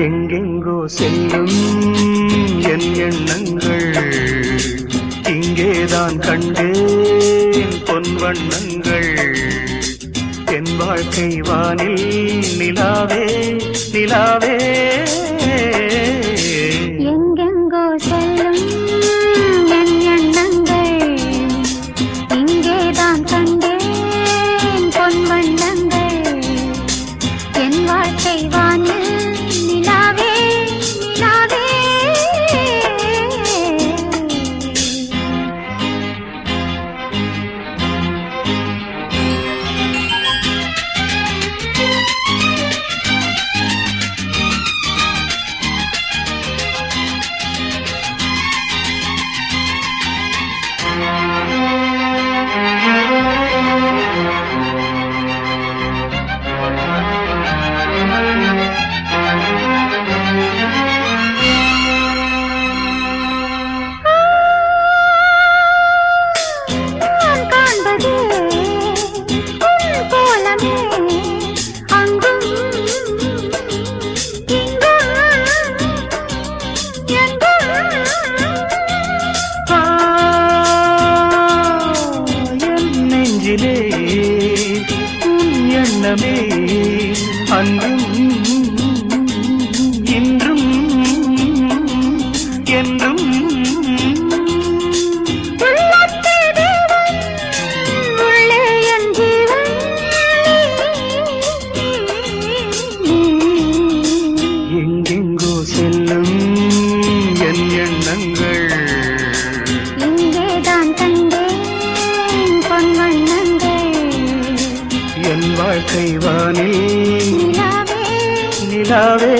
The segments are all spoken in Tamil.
எங்கெங்கோ செல்லும் என் எண்ணங்கள் இங்கேதான் கண்டேன் பொன் வண்ணங்கள். என் வாழ்க்கை வானில் நிலாவே நிலாவே. எங்கெங்கோ செல்லும் என் எண்ணங்கள் இங்கேதான் கண்டேன் பொன் வண்ணங்கள். என் வாழ்க்கை வானில் நிலாவே நிலாவே. எண்ணமே அன்றும் இன்றும் என்றும் எங்கெங்கோ செல்லும் என் எண்ணங்கள் இங்கேதான் கண்டேன் பொன் வண்ணங்கள். என் வாழ்க்கை வானில் நிலாவே நிலாவே.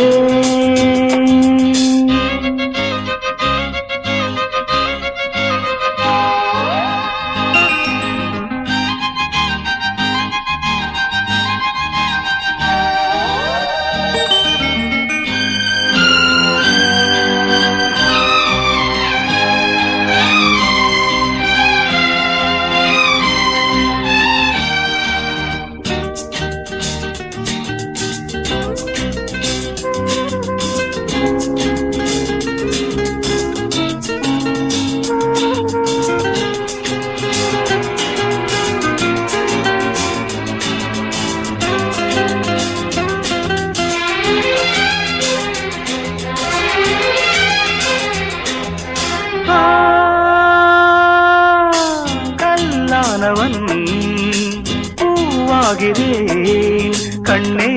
கல்லானவன் பூவாகிறேன் கண்ணே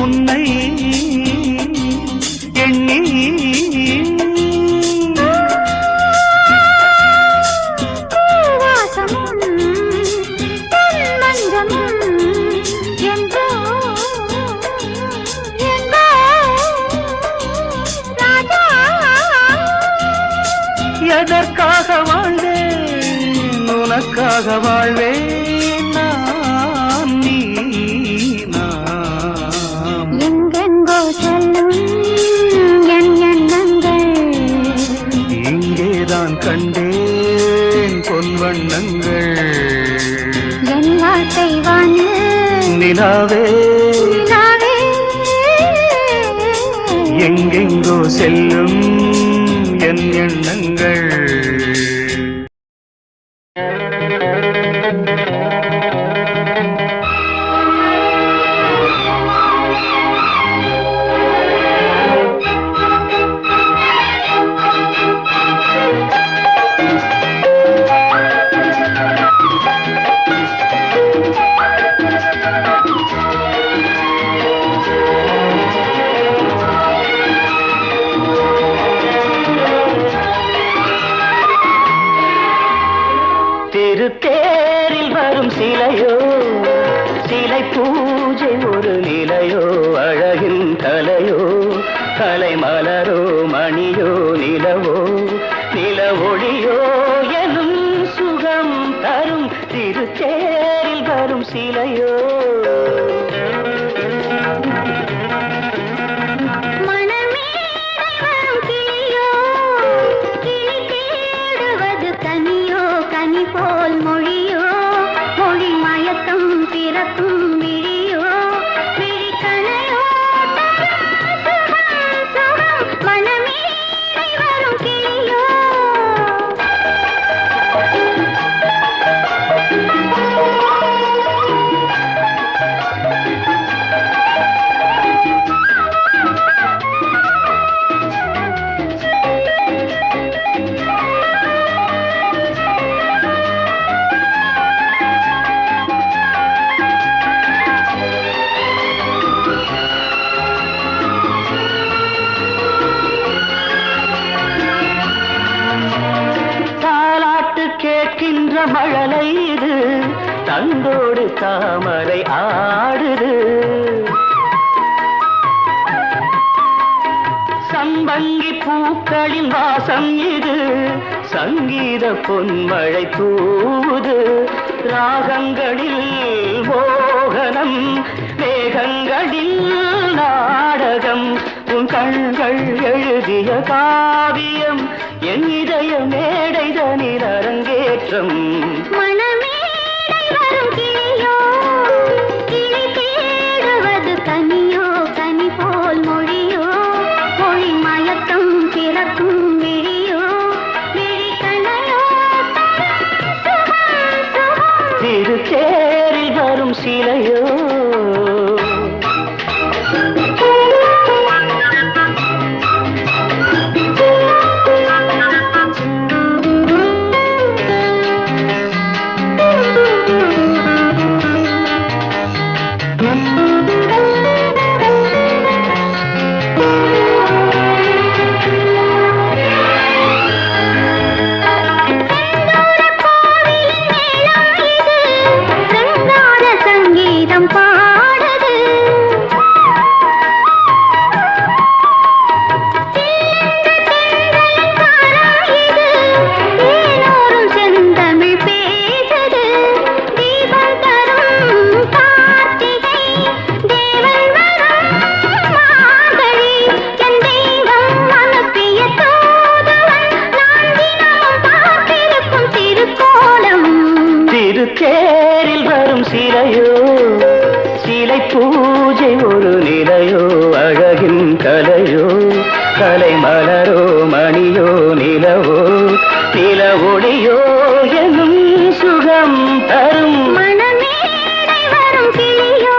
உன்னை எண்ணி. எதற்காக வாழ்வேன் உனக்காக வாழ்வேன் நான் நீ நாம். எங்கெங்கோ செல்லும் என் எண்ணங்கள் இங்கேதான் கண்டேன் பொன் வண்ணங்கள். என் வாழ்க்கை வானில் நிலாவே நிலாவே. எங்கெங்கோ செல்லும் என் எண்ணங்கள். திருத்தேரில் வரும் சிலையோ சிலை பூஜை ஒரு நிலையோ அழகின் கலையோ கலை மலரோ மணியோ நிலவோ நில ஒளியோ எனும் சுகம் தரும் திருத்தேரில் வரும் சிலையோ. போல் மொழியோ மொழி மயக்கம் பிறக்கும் விழியோ விழிக்கணையோட்ட மழலை இது தந்தோடு தாமரை ஆடுது சம்பங்கி பூக்களின் வாசம் இது சங்கீத பொன்மழை தூவுது ராகங்களில் மோகனம் மேகங்களில் நாடகம் உன் கண்கள் எழுதிய காவியம் என் இதய மேடைதனில் அரங்கேற்றம் மணமேடை வரும் கிளியோ கிளி தேடுவது கனியோ கனி போல் மொழியோ மொழி மயக்கம் பிறக்கும் விழியோ விழி கணையோ திருத்தேரில் வரும் சிலையோ தேரில் வரும் சிலையோ சிலை பூஜை ஒரு நிலையோ அழகின் கலையோ கலை மலரோ மணியோ நிலவோ நில ஒளியோ எனும் சுகம் தரும் மணமேடை வரும் கிளியோ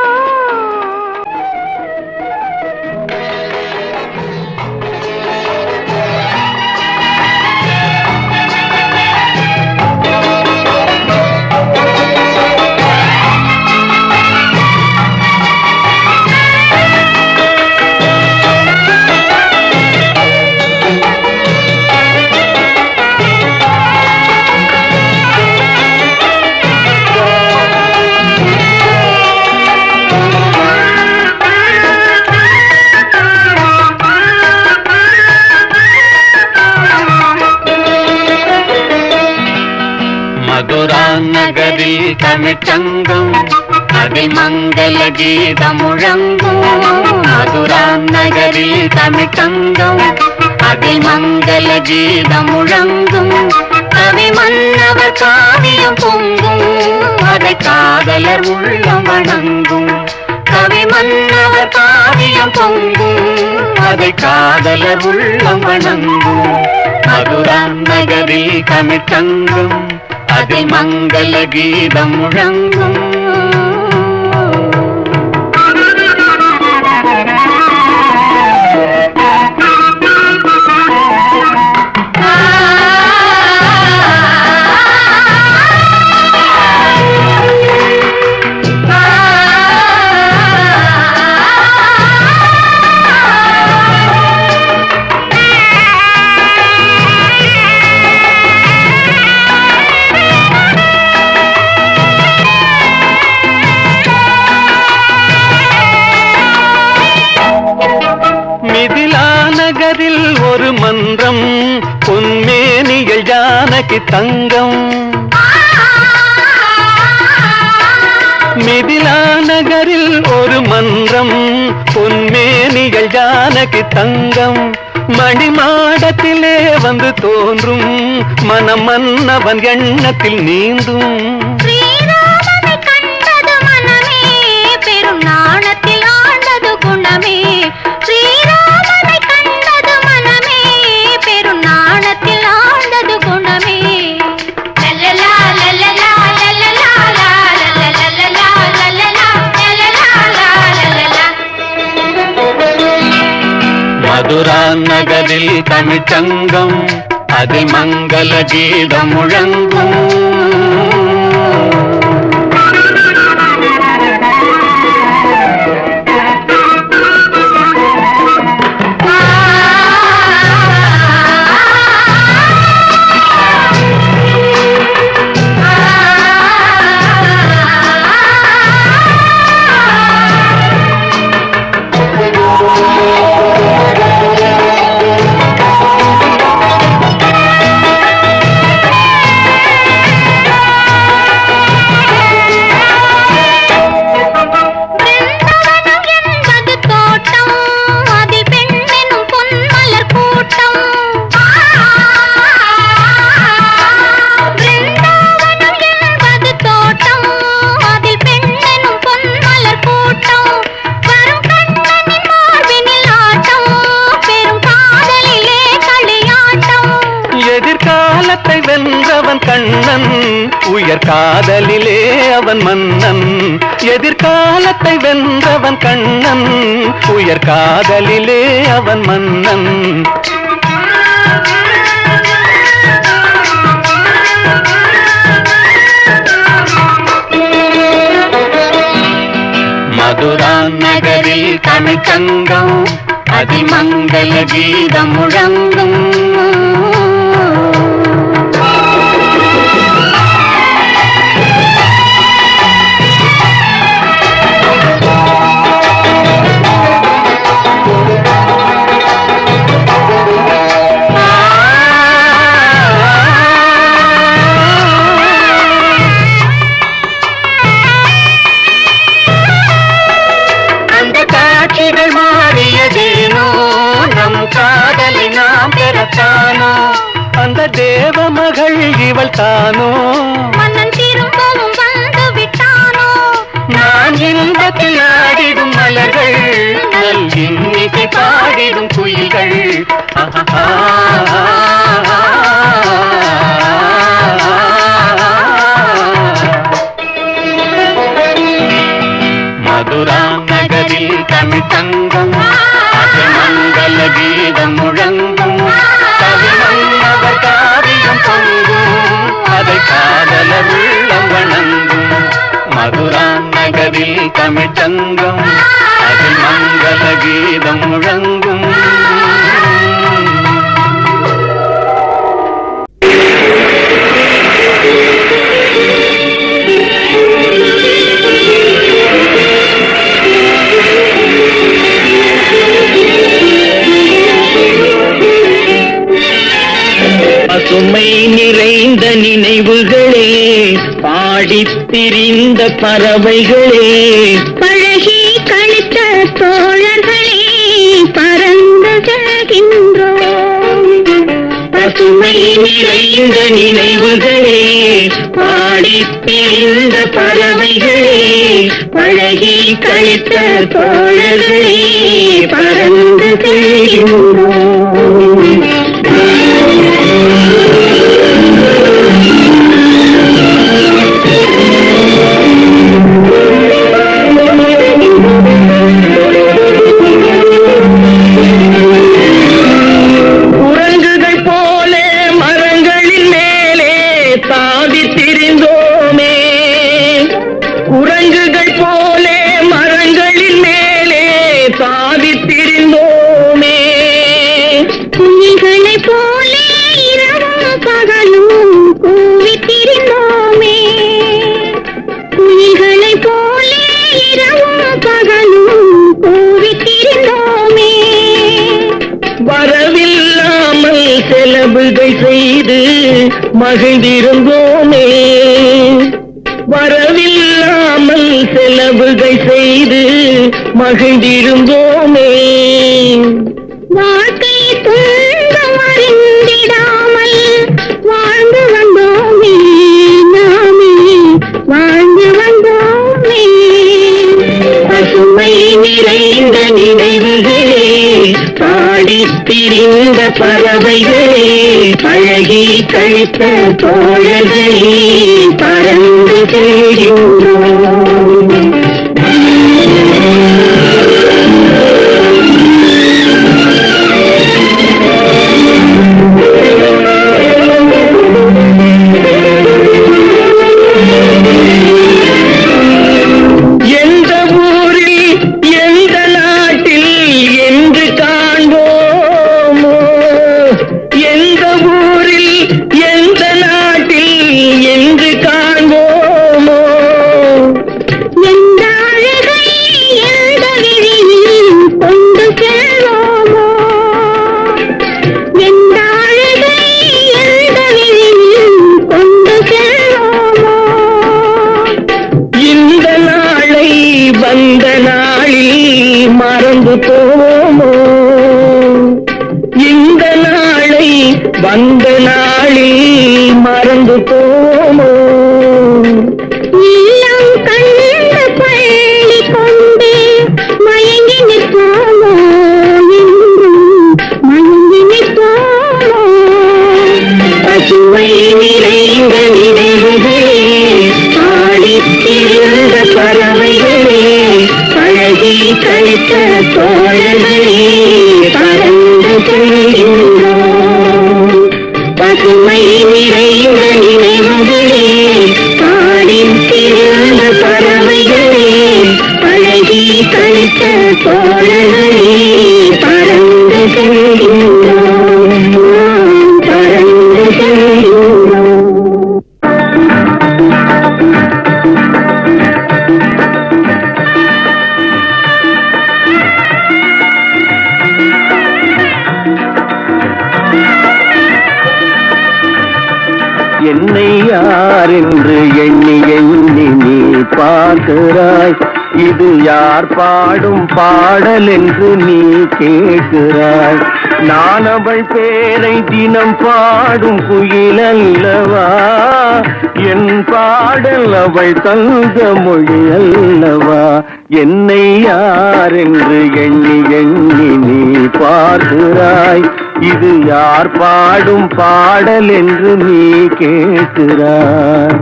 நகரில் தமிழ்ச்சங்கம் அதில் மங்கள கீதம் முழங்கும் மதுரா நகரில் தமிழ்ச்சங்கம் அதில் மங்கள கீதம் முழங்கும் கவி மன்னவர் காவியம் பொங்கும் அதை காதலர் உள்ளம் வணங்கும் கவி மன்னவர் காவியம் பொங்கும் அதை காதலர் உள்ளம் வணங்கும் மதுரா நகரில் தமிழ்ச்சங்கம் அதில் மங்கள கீதம் முழங்கும் நகரில் ஒரு மன்றம் பொன்மேனிகள் ஜானகி தங்கம் மிதிலா நகரில் ஒரு மன்றம் பொன்மேனிகள் ஜானகி தங்கம் மணிமாடத்திலே வந்து தோன்றும் மனம் மன்னவன் எண்ணத்தில் நீந்தும் நாணத்தில் ஆண்டது குணமே ஸ்ரீராமனை கண்டது மனமே பெரும் நாணத்தில் ஆண்டது குணமே லல்லலா லல்லலா லல்லலா லல்லலா லல்லலா லல்லலா மதுரா நகரில் தமிழ்ச்சங்கம் அதில் மங்கள கீதம் முழங்கும் எதிர்காலத்தை வென்றவன் கண்ணன், உயர் காதலிலே அவன் மன்னன். எதிர்காலத்தை வென்றவன் கண்ணன், உயர் காதலிலே அவன் மன்னன். மதுரா நகரில் தமிழ்ச்சங்கம், அதிமங்கல கீதம் முழங்கும். அந்த தேவ மகள் இவள் தானோ, மன்னன் திரும்பவும் வந்து விட்டானோ. நான் இன்பத்தில் ஆடிடும் மலர்கள், நல் இன்னிசை பாடிடும் குயில்கள். மதுரா நகரில் தமிழ்ச்சங்கம், அதிமங்கல கீதம் முழங்கும். கவிமன்னவர் காவியம் பொங்கும், அதை காதலர் உள்ளம் வணங்கும். மதுரா நகரில் தமிழ்ச்சங்கம், அதில் மங்கள கீதம் முழங்கும். பசுமை நிறைந்த நினைவுகளே, பாடித் திரிந்த பறவைகளே, பழகி கழித்த தோழர்களே, பறந்து செல்கின்றோம். பசுமை நிறைந்த நினைவுகளே, பாடித் திரிந்த பறவைகளே, பழகி கழித்த தோழர்களே, பறந்து செல்கின்றோம். குரங்குகள் போல மரங்களின் மேலே தாவித் திரிந்தோமே, குரங்குகள் போல மரங்களின் மேலே தாவித் திரிந்தோமே. குயில்களை போலே இரவும் பகலும் கூவித் திரிந்தோமே, குயில்களை போலே இரவும் பகலும் கூவித் திரிந்தோமே. வரவில்லாமல் செலவுகள் செய்து மகிழ்ந்திருந்தோமே, வரவில்லாமல் செலவுகள் செய்து மகிழ்ந்திருந்தோமே. வாழ்க்கை துன்பம் அறிந்திடாமல் வாழ்ந்து வந்தோமே, நாமே வாழ்ந்து வந்தோமே. பசுமை நிறைந்த நினைவுகளே, பாடித் திரிந்த பறவைகளே, பழகி கழித்த தோழர்களே, பறந்து செல்கின்றோம். எந்த ஊரில் எந்த நாட்டில் என்று காண்போமோ, எந்த ஊரில் எந்த நாட்டில் என்று காண்போமோ. எந்த அழகை எந்த விழியில் கொண்டு செல்வோமோ, எந்த அழகை எந்த விழியில் கொண்டு செல்வோமோ. இந்த நாளை வந்த நாளில் மறந்து போவோமோ, இந்த நாளை வந்த நாளில் மறந்து போவோமோ. இல்லம் கண்ட பள்ளி கொண்டு மயங்கி நிற்போமோ, என்றும் மயங்கி நிற்போமோ. பசுமை பெருமை நிறையுடன் நினைவுகளே பாடி திறந்த பறவைகளே பழகி கழித்த தோழர்களே பறந்து செல்கின்றோம் பறந்து செல்கின்றோம். என்னை யார் என்று எண்ணி எண்ணி நீ பார்க்கிறாய், இது யார் பாடும் பாடல் என்று நீ கேட்கிறாய். நான் அவள் பேரை தினம் பாடும் குயில் அல்லவா, என் பாடல் அவள் தந்த மொழி அல்லவா. என்னை யார் என்று எண்ணி எண்ணி நீ பார்க்கிறாய், இது யார் பாடும் பாடல் என்று நீ கேட்கிறாய்.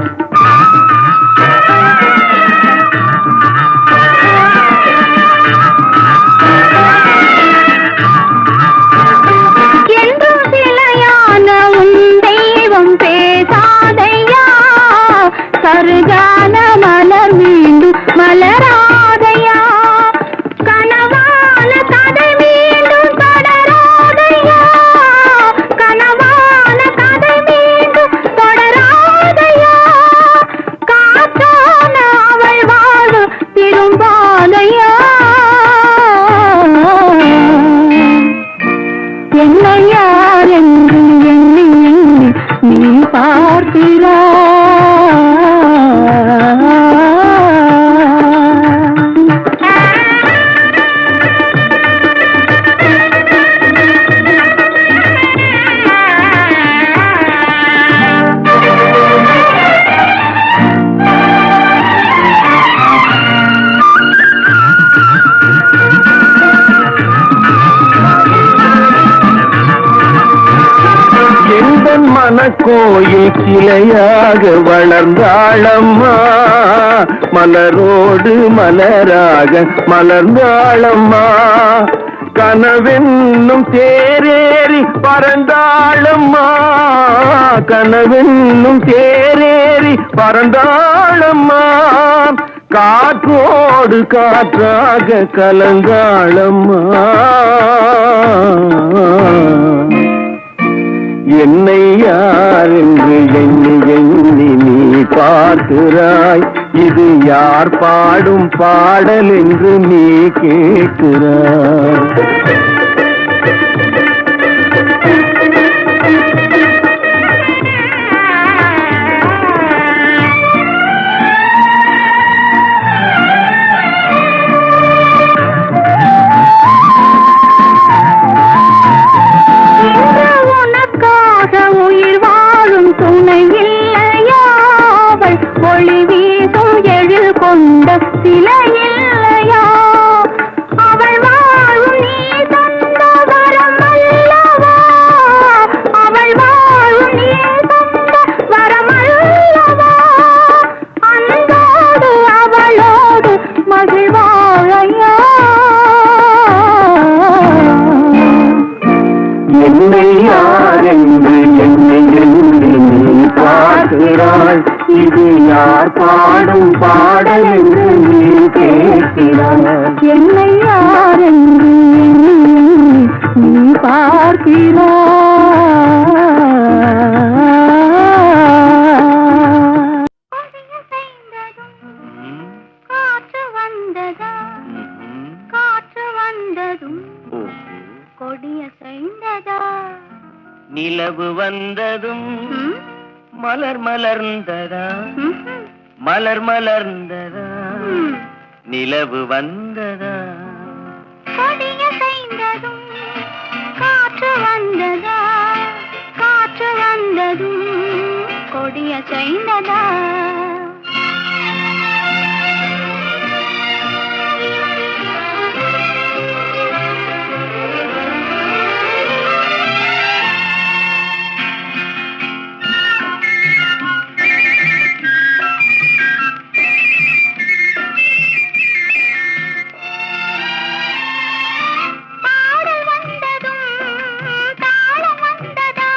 கருகான மலர் மீண்டும் மலராதையா, கனவான கதை மீண்டும் தொடராதையா, கனவான கதை மீண்டும் தொடராதையா, காற்றான அவள் வாழு திரும்பாதையா. என்னை யார் என்று எண்ணி எண்ணி நீ பார்க்கிறாய். மனக்கோயில் கிளையாக வளர்ந்தாளம்மா, மலரோடு மலராக மலர்ந்தாளம்மா. கனவென்னும் தேரேறி பறந்தாளம்மா, கனவென்னும் தேரேறி பறந்தாளம்மா. காற்றோடு காற்றாக கலந்தாளம்மா. என்னை யார் என்று எண்ணி எண்ணி நீ பார்க்கிறாய், இது யார் பாடும் பாடல் என்று நீ கேட்கிறாய். உயிர் வாழும் துணை இல்லையாவள், ஒளி வீசும் எழில் கொண்ட சிலை இல்லையா, அவள் வாழும் நீ தந்த வரம் அல்லவா, அவள் வாழும் நீ தந்த வரம் அல்லவா. அன்போடு அவளோடு மகிழ்வாழையா. என்னை யார் என்று எண்ணி எண்ணி நீ பார்க்கிறாய், இது யார் பாடும் பாடல் என்று நீ கேட்கிறாய். என்னை யார் என்று எண்ணி எண்ணி நீ பார்க்கிறாய். காற்று வந்ததா, காற்று வந்ததும் கொடிய செய்ததா, நிலவு வந்ததும் மலர் மலர்ந்ததா, மலர் மலர்ந்ததா, நிலவு வந்ததா. கொடிய செய்ததும் காற்று வந்ததா, காற்று வந்ததும் கொடிய செய்ததா. பாடல் வந்ததும் தாளம் வந்ததா,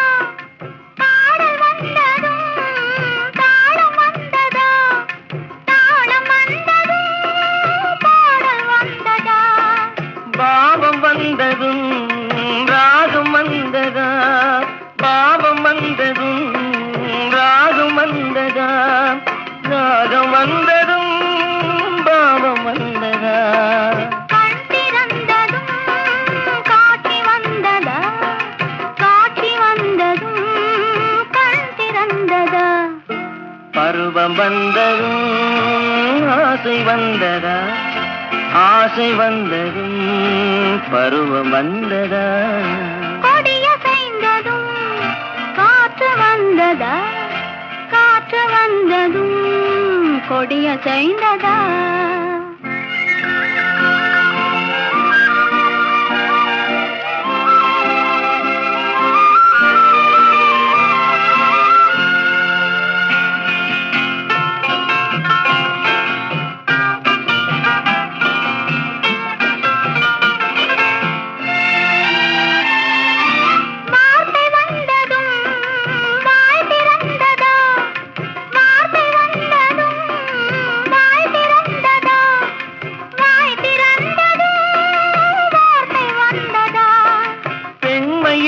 பருவம் வந்ததும் ஆசை வந்ததா, ஆசை வந்ததும் பருவம் வந்ததா, கொடிய செய்ததும் காற்று வந்ததா, காற்று வந்ததும் கொடிய செய்ததா.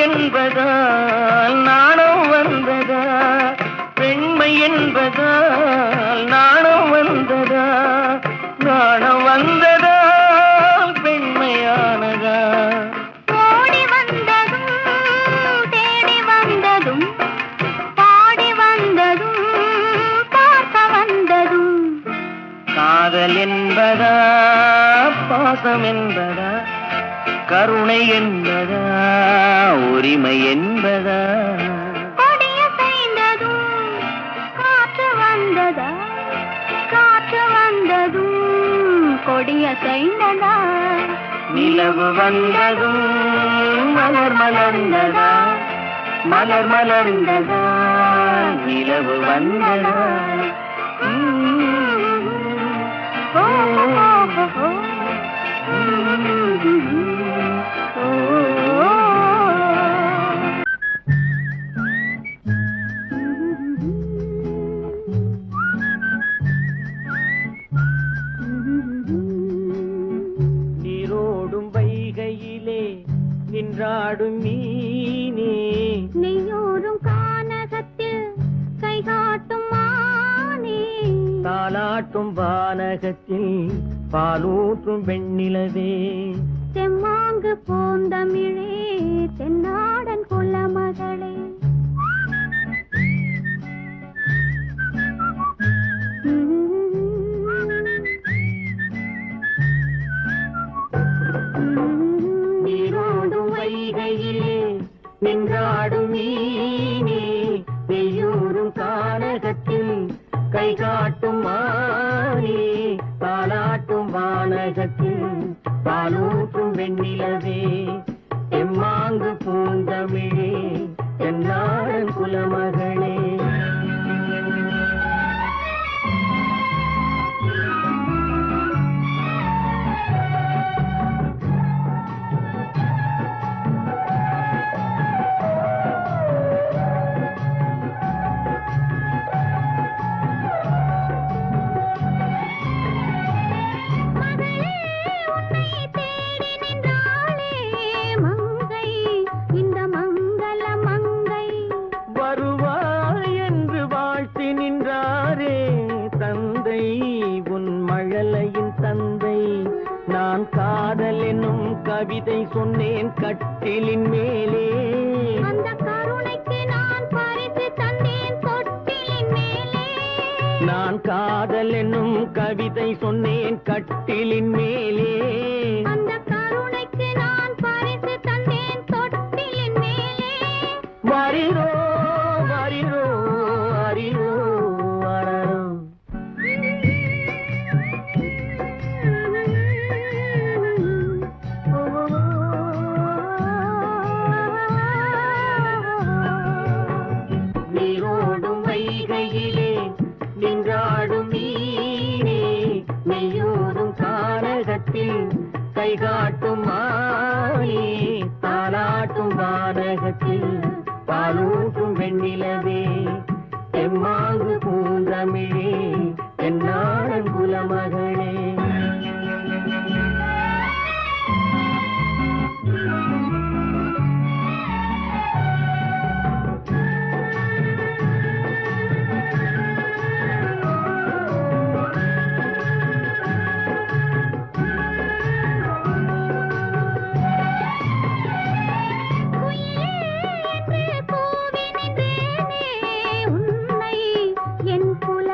என்பதால் நாணம் வந்ததா, பெண்மை என்பதால் நாணம் வந்ததா, நாணம் வந்ததால் பெண்மையானதா. ஓடி வந்ததும் தேடி வந்ததும் பாடி வந்ததும் பார்க்க வந்ததும், காதல் என்பதா பாசம் என்பதா, கருணை என்பதா உரிமை என்பதா, கொடிய செய்ததும் காற்று வந்ததா, காற்று வந்ததும் கொடிய செய்ததா. நிலவு வந்ததும் மலர் மலர்ந்ததா, மலர் மலர்ந்ததா, நிலவு வந்ததா. ஓ ஓ ஓ நீரோடும் வைகையிலே நின்றாடும் மீனே, நெய்யோரும் கானகத்தில் கைகாட்டும் மானே, தாலாட்டும் வானகத்தில் பாலூற்றும் வெண்ணிலவே, தெம்மாங்கு போந்தமிழே தென்னாடன் குலமகளே. நீரோடும் வைகையிலே நின்றாடும் மீனே, நெய்யூரும் கானகத்தில் கை காட்டும் மானே, தாலாட்டும் வானகத்தில் பாலூற்றும் வெண்ணிலவே, எம்மாங்கு பூந்தமிழே தென்னாடன் குலமகளே. நான் காதல் என்னும் கவிதை சொன்னேன் கட்டிலின் மேலே, அந்த கருணைக்கு நான் பரிசு தந்தேன் தொட்டிலின் மேலே. நான் காதல் என்னும் கவிதை சொன்னேன் கட்டிலின் மேலே, அந்த கருணைக்கு நான் பரிசு தந்தேன் தொட்டிலின் மேலே. வரிரோ வரிரோ அரிரோ அரரோ. நீரோடும் வைகையிலே நின்றாடும் மீனே, நெய்யூரும் கானகத்தில் கைகாட்டும் மானே, தாலாட்டும் வானகத்தில் பாலூட்டும் வெண்ணிலவே, எம்மாங்கு பூந்தமிழே தென்னாடன் குலமகளே. குயிலே என்று கூவி நின்றேனே உன்னை, என் குல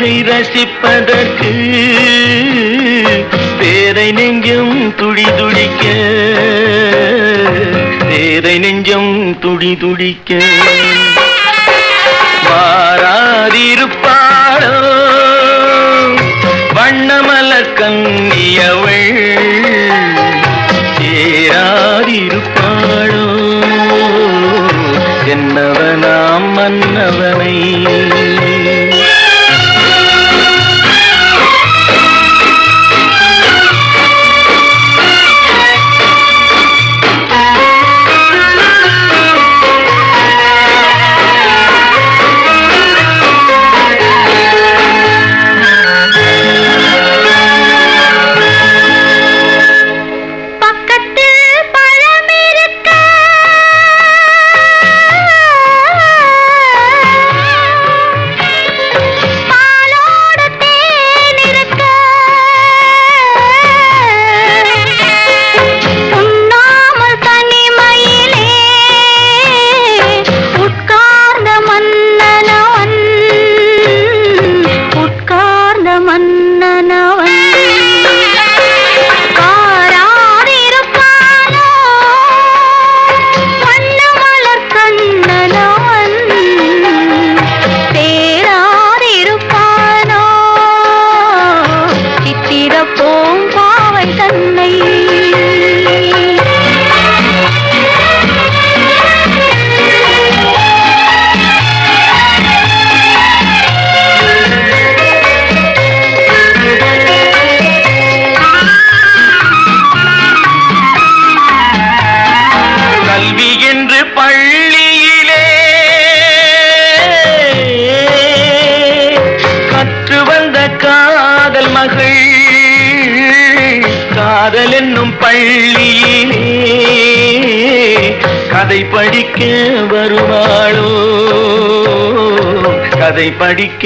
அழகை ரசிப்பதற்கு பேரை நெஞ்சம் துடி துடிக்க, பேரை நெஞ்சம் துடி துடிக்க. வாராதிருப்பாளோ வண்ணமலர் கண்ணியவள், சேராதிருப்பாளோ என்னவனாம் மன்னவனை. பள்ளியிலே கற்று வந்த காதல் மகள், காதல் என்னும் பள்ளியிலே கதை படிக்க வருவாளோ, கதை படிக்க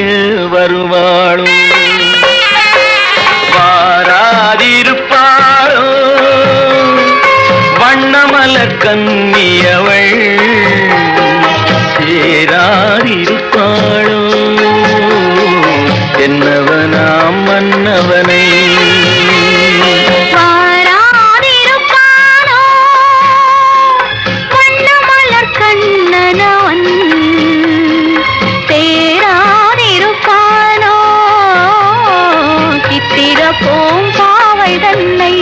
வருவாளோ. வாராதிருப்பாளோ வண்ணமலர் கண்ணியவள், சேராதிருப்பாளோ என்னவனாம் மன்னவனை. வாராதிருப்பாளோ வண்ணமலர் கண்ணனவன், சேராதிருப்பாளோ சித்திர பூம்பாவை தன்னை.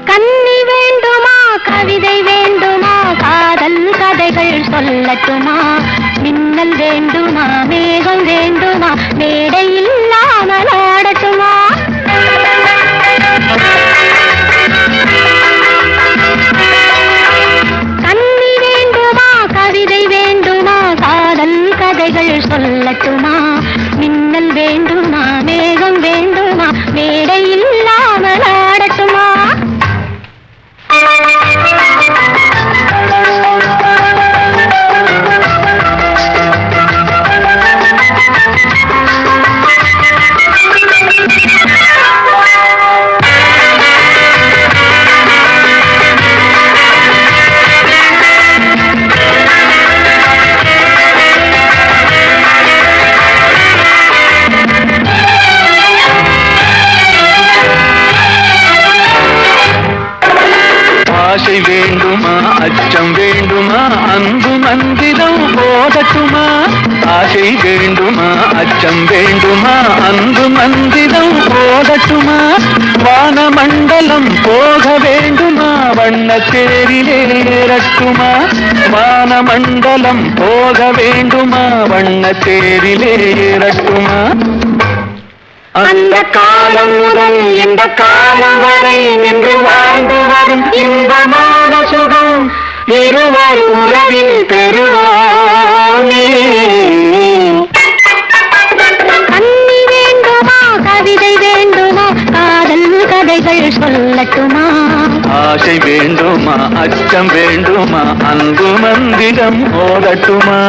கன்னி வேண்டுமா, கவிதை வேண்டுமா, காதல் கதைகள் சொல்லட்டுமா, மின்னல் வேண்டுமா, மேகம் வேண்டுமா, மேடை இல்லாமல் ஆடட்டுமா. கன்னி வேண்டுமா, கவிதை வேண்டுமா, காதல் கதைகள் சொல்லட்டுமா, மின்னல் வேண்டுமா, மேகம் வேண்டுமா, மேடை இல்லாமல் ஆடட்டுமா. ஆசை வேண்டுமா, அச்சம் வேண்டுமா, அன்பு மந்திரம் போதட்டுமா. ஆசை வேண்டுமா, அச்சம் வேண்டுமா, அன்பு மந்திரம் போதட்டுமா. வானமண்டலம் போக வேண்டுமா, வண்ணத்தேரிலே ஏறட்டுமா. வானமண்டலம் போக வேண்டுமா, வண்ணத்தேரிலே ஏறட்டுமா. அந்த காலம் முதல் இந்த காலம் வரை நின்று வாழ்ந்து வரும் இன்பமான சுகம் இருவர் உறவில் பெறுவானே. கன்னி வேண்டுமா, கவிதை வேண்டுமா, காதல் கதைகள் சொல்லட்டுமா. ஆசை வேண்டுமா, அச்சம் வேண்டுமா, அன்பு மந்திரம் ஓதட்டுமா.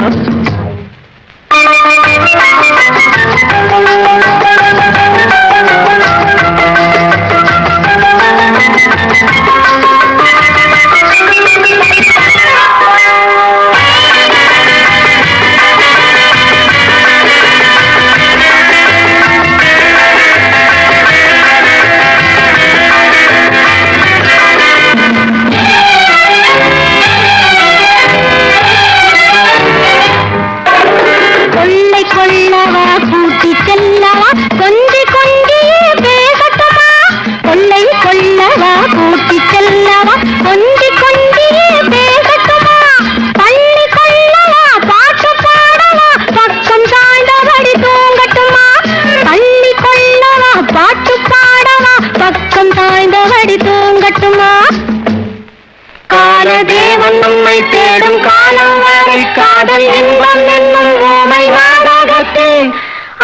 தேவன் நம்மை தேடும் காலம் வரை காதல் இன்பம் என்னும் ஓமை நாடகத்தில்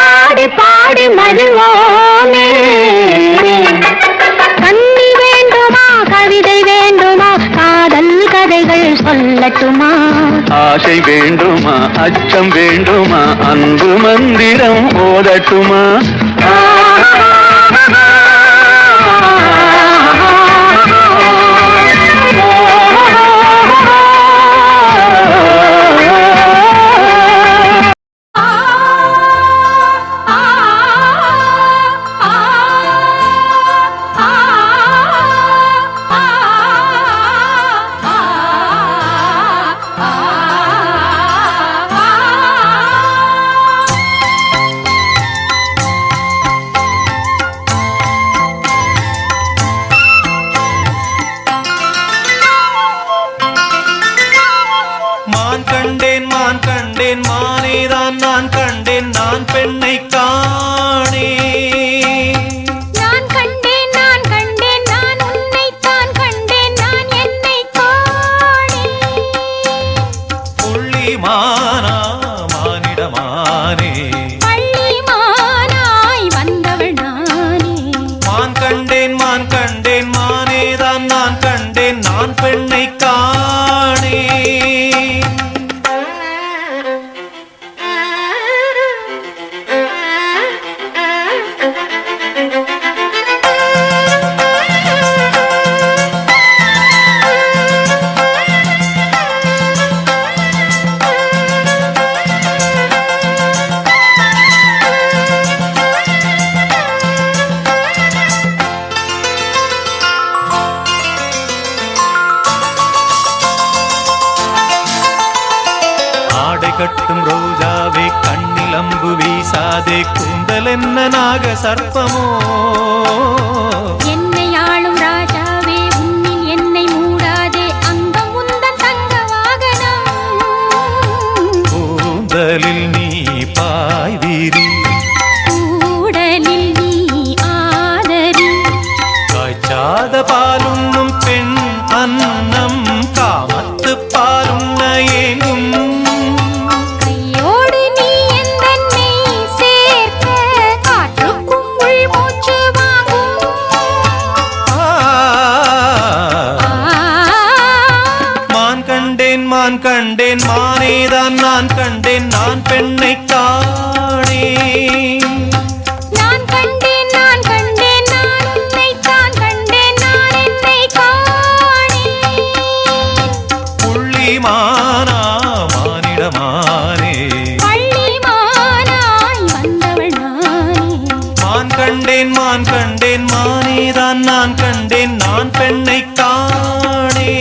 ஆடி பாடி மகிழ்வோமே. கண்ணி வேண்டுமா கவிதை வேண்டுமா காதல் கதைகள் சொல்லட்டுமா? ஆசை வேண்டுமா அச்சம் வேண்டுமா அன்பு மந்திரம் ஓதட்டுமா? மானேதான் நான் கண்டேன் நான் பெண்ணை காணே. நான் கண்டேன் நான் கண்டேன் நான் உன்னைத்தான் கண்டேன் நான் என்னை காணே. புள்ளி மானா மானிடமானே பள்ளி மானாய் வந்தவள் நானே. மான் கண்டேன் மானேதான் நான் கண்டேன் நான் பெண்ணை காணே. கட்டும் ரோஜாவே கண்ணில் அம்பு வீசாதே கூந்தல் என்ன நாக சர்ப்பமோ. என்னை ஆளும் ராஜாவே உன்னில் என்னை மூடாதே அங்கம் உந்தன் தங்க வாகனம். கூந்தலில் நீ பாய்வீரி கூடலில் நீ ஆதரி. காய்ச்சாத பாலுண்ணும் பெண் அன்னம் காமத்து பாலுண்ண ஏங்கும். மான் கண்டேன் மானேதான் நான் கண்டேன் நான் பெண்ணை காணே. நான் கண்டேன் நான் கண்டேன் நான் உன்னைத்தான் கண்டேன் நான் என்னை காணே. புள்ளி மானா மானிடமானே பள்ளி மானாய் வந்தவள் நானே. மான் கண்டேன் மானேதான் நான் கண்டேன் நான் பெண்ணை காணே.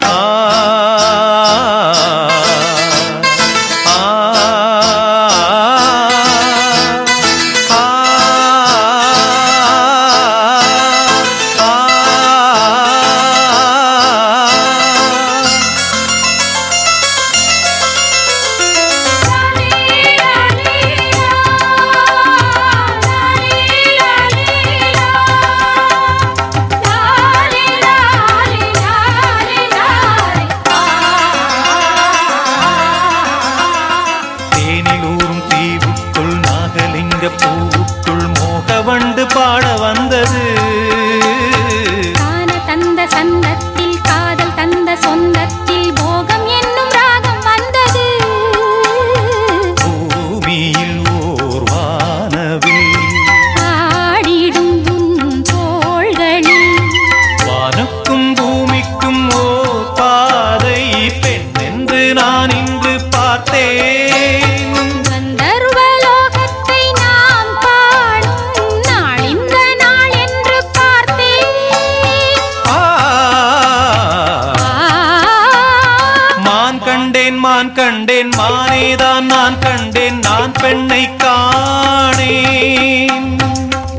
ஆ என்று நான் இன்று பார்த்தேன். கந்தர்வலோகத்தை நாம் காணும் நாள் இந்த நாள் என்று பார்த்தேன். மான் கண்டேன் மான் கண்டேன் மானேதான் நான் கண்டேன் நான் பெண்ணை காணேன்.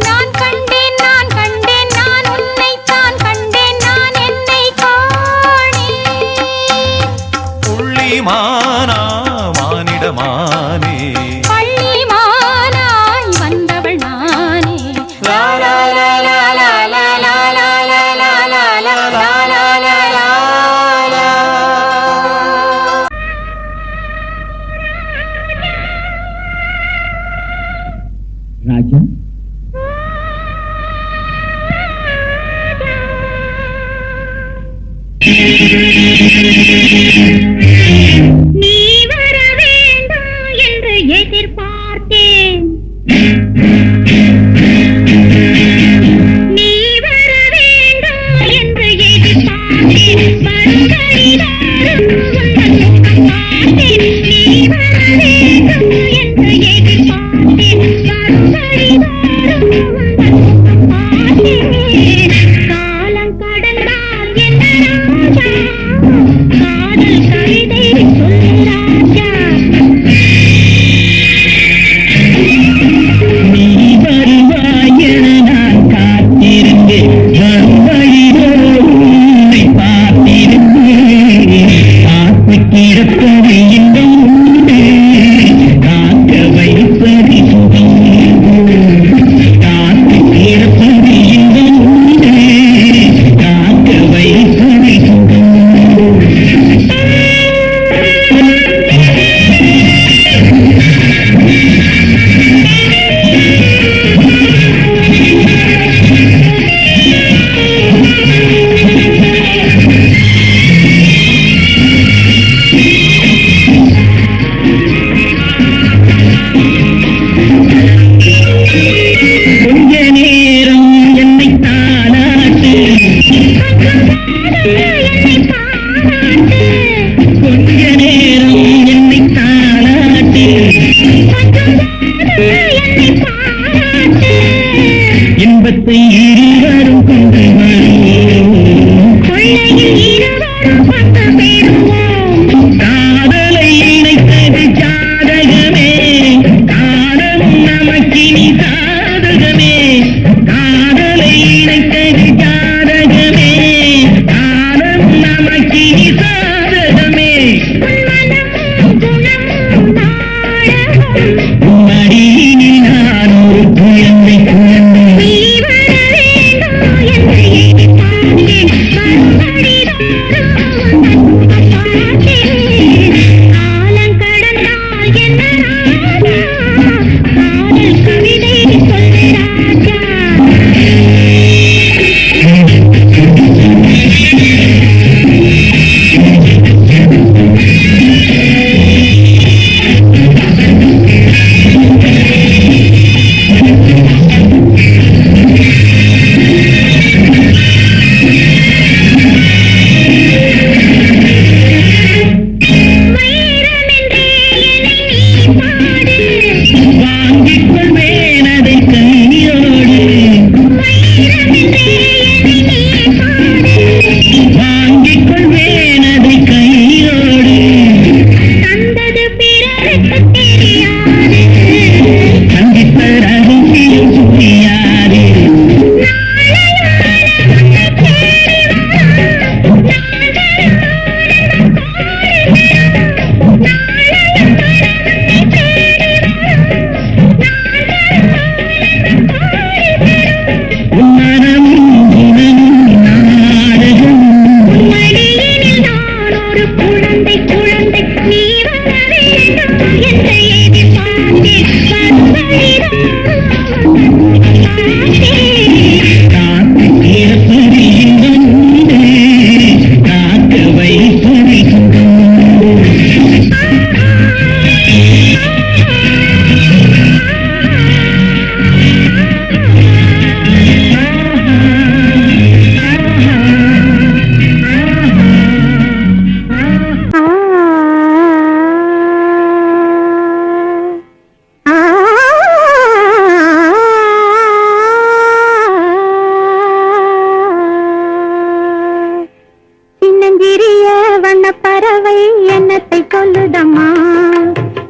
நான் கண்டேன் நான் கண்டேன் நான் உன்னைத்தான் கண்டேன் நான் என்னை காணேன். புள்ளிமானா மானிடமானே பள்ளிமானாய் வந்தவள் நானே. லா லா லா லா லா லா லா லா லா லா லா லா லா லா லா லா. ராஜா நீ வர வேண்டும் என்று எதிர்பார்த்தேன். நீ வர வேண்டும் என்று எதிர்பார்த்தேன். வருகையிலாரும் உந்தன் முகம் பார்த்தேன். நீ வர வேண்டும் என்று எதிர்பார்த்தேன். வருகையிலாரும் உந்தன் முகம் பார்த்தேன். காலம் கடந்தால் என்ன ராஜா, காதல் கவிதை சொல்லு ராஜா. நீ வருவாய் என நான் காத்திருந்தேன். வரும் வழியோ உன்னை பார்த்திருந்தேன். காத்து கிடப்பது இன்பம் உண்டு, காக்க வைப்பது சுகம். காத்து கிடப்பது இன்பம் உண்டு, காக்க வைப்பது சுகம். கொஞ்ச நேரம் என்னை தாளாட்டு, கொஞ்ச நேரம் என்னை தாளாட்டு. இன்பத்தை இருவரும் கொண்டு வருவோம். கொள்ளையில் இருவரும் பங்கு பெறுவோம். காதலை இணைத்தது ஜாதகமே, காதலும் நமக்கினி சாதகமே. காதலை இணைத்தது ஜாதகமே, காதலும் நமக்கினி சாதகமே. உன்மனமும் குணமும் நாடகம். மடியினில் நான் ஒரு குழந்தை குழந்தை. நீ வர வேண்டும் என்று எதிர்பார்த்தேன். வரும்படிதாரும் உந்தன் முகம் பார்த்தேன். காலம் கடந்தால் என்ன ராஜா, காதல் கவிதை சொல்லு ராஜா. வைரமென்றே என்னை நீ பாடு. வாங்கிக் கொள்வேன் அதை கையோடு. வைரமென்றே என்னை நீ பாடு. வாங்கிக் கொள்வேன் அதை கையோடு. தந்தது பிறருக்கு தெரியாது. சந்தித்த ரகசியம் புரியாது. உன்னரமும் குணமும் நாடகம். மடியினில் நான் ஒரு குழந்தை குழந்தை. நீ வர வேண்டும் என்று எதிர்பார்த்தேன். வரும்படிதாரும் பார்த்தேன். காத்து கிடப்பது இன்பம் உண்டு, காக்க வைப்பது சுகம். சொல்லுதம்மா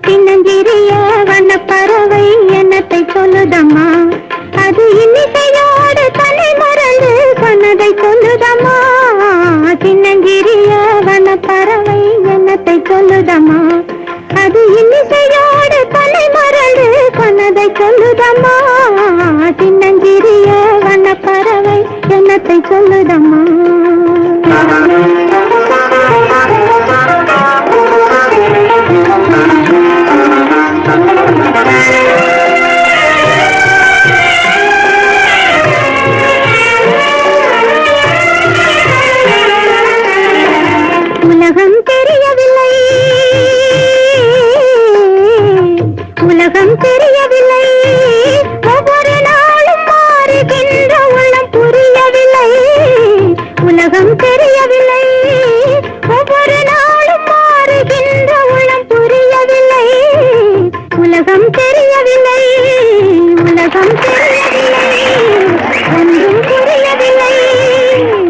சின்னஞ்சிறிய வண்ணப்பறவை என்னத்தை சொல்லுதம்மா அது இன்னிசையோடு தன்னை மறந்து சொன்னதை சொல்லுதம்மா சின்னஞ்சிறிய வண்ணப்பறவை என்னத்தை சொல்லுதம்மா அது இன்னிசையோடு தன்னை மறந்து சொன்னதை சொல்லுதம்மா சின்னஞ்சிறிய வண்ணப்பறவை என்னத்தை சொல்லுதம்மா உலகம் தெரியவில்லை உலகம் தெரியவில்லை ஒவ்வொரு நாளும் மாறுகின்ற உள்ளம் புரியவில்லை உலகம் தெரியவில்லை ஒவ்வொரு நாளும் மாறுகின்ற உள்ளம் புரியவில்லை உலகம் தெரியவில்லை உலகம் தெரியவில்லை ஒன்றும் புரியவில்லை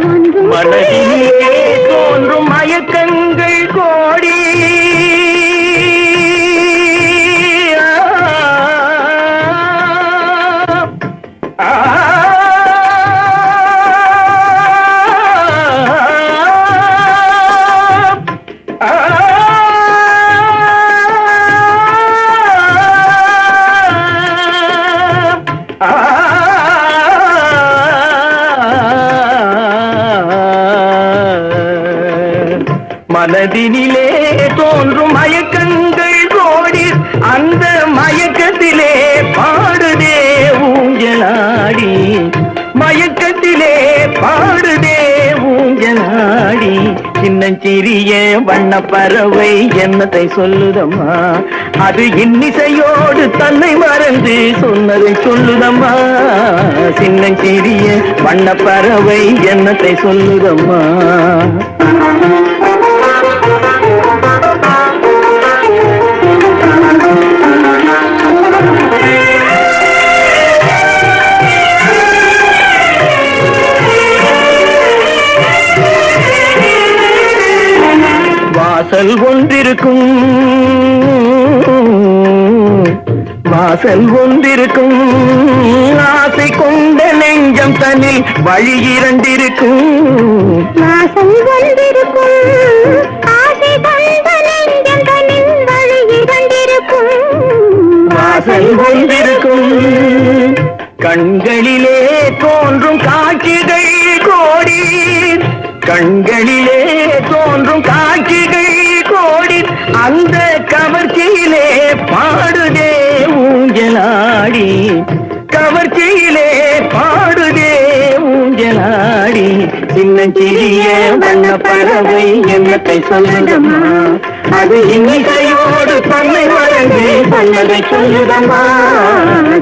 ஒன்றும் மனதிலே தோன்றும் மயக்கங்கள் கோடி மனதினிலே தோன்றும் மயக்கங்கள் கோடி அந்த மயக்கத்திலே பாடுதே ஊஞ்சலாடி மயக்கத்திலே பாடுதே ஊஞ்சலாடி சின்னஞ்சிறிய வண்ணப்பறவை என்னத்தை சொல்லுதம்மா அது இன்னிசையோடு தன்னை மறந்து சொன்னதை சொல்லுதம்மா சின்னஞ்சிறிய வண்ணப்பறவை என்னத்தை சொல்லுதம்மா வாசல் ஒன்றிருக்கும் வாசல் ஒன்றிருக்கும் ஆசை கொண்ட நெஞ்சம் தன்னில் வழி இரண்டிருக்கும் வாசல் ஒன்றிருக்கும் ஆசை கொண்ட நெஞ்சம் தன்னில் வழி இரண்டிருக்கும் வாசல் ஒன்றிருக்கும் கண்களிலே தோன்றும் காட்சிகள் கோடி கண்களிலே தோன்றும் காட்சிகள் கோடி அந்த கவர்ச்சியிலே பாடுதே ஊஞ்சலாடி கவர்ச்சியிலே பாடுதே ஊஞ்சலாடி சின்னஞ்சிறிய வண்ணப்பறவை என்னத்தை சொல்லுதம்மா அது இன்னிசையோடு தன்னை மறந்து சொன்னதை சொல்லுதம்மா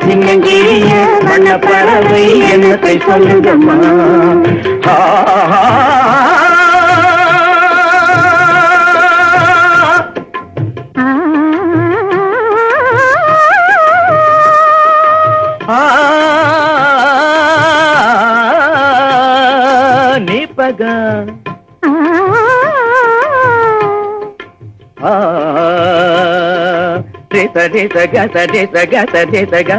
சின்னஞ்சிறிய வண்ணப்பறவை என்னத்தை சொல்லுதம்மா நிபக ரித கத ரித கத ரித க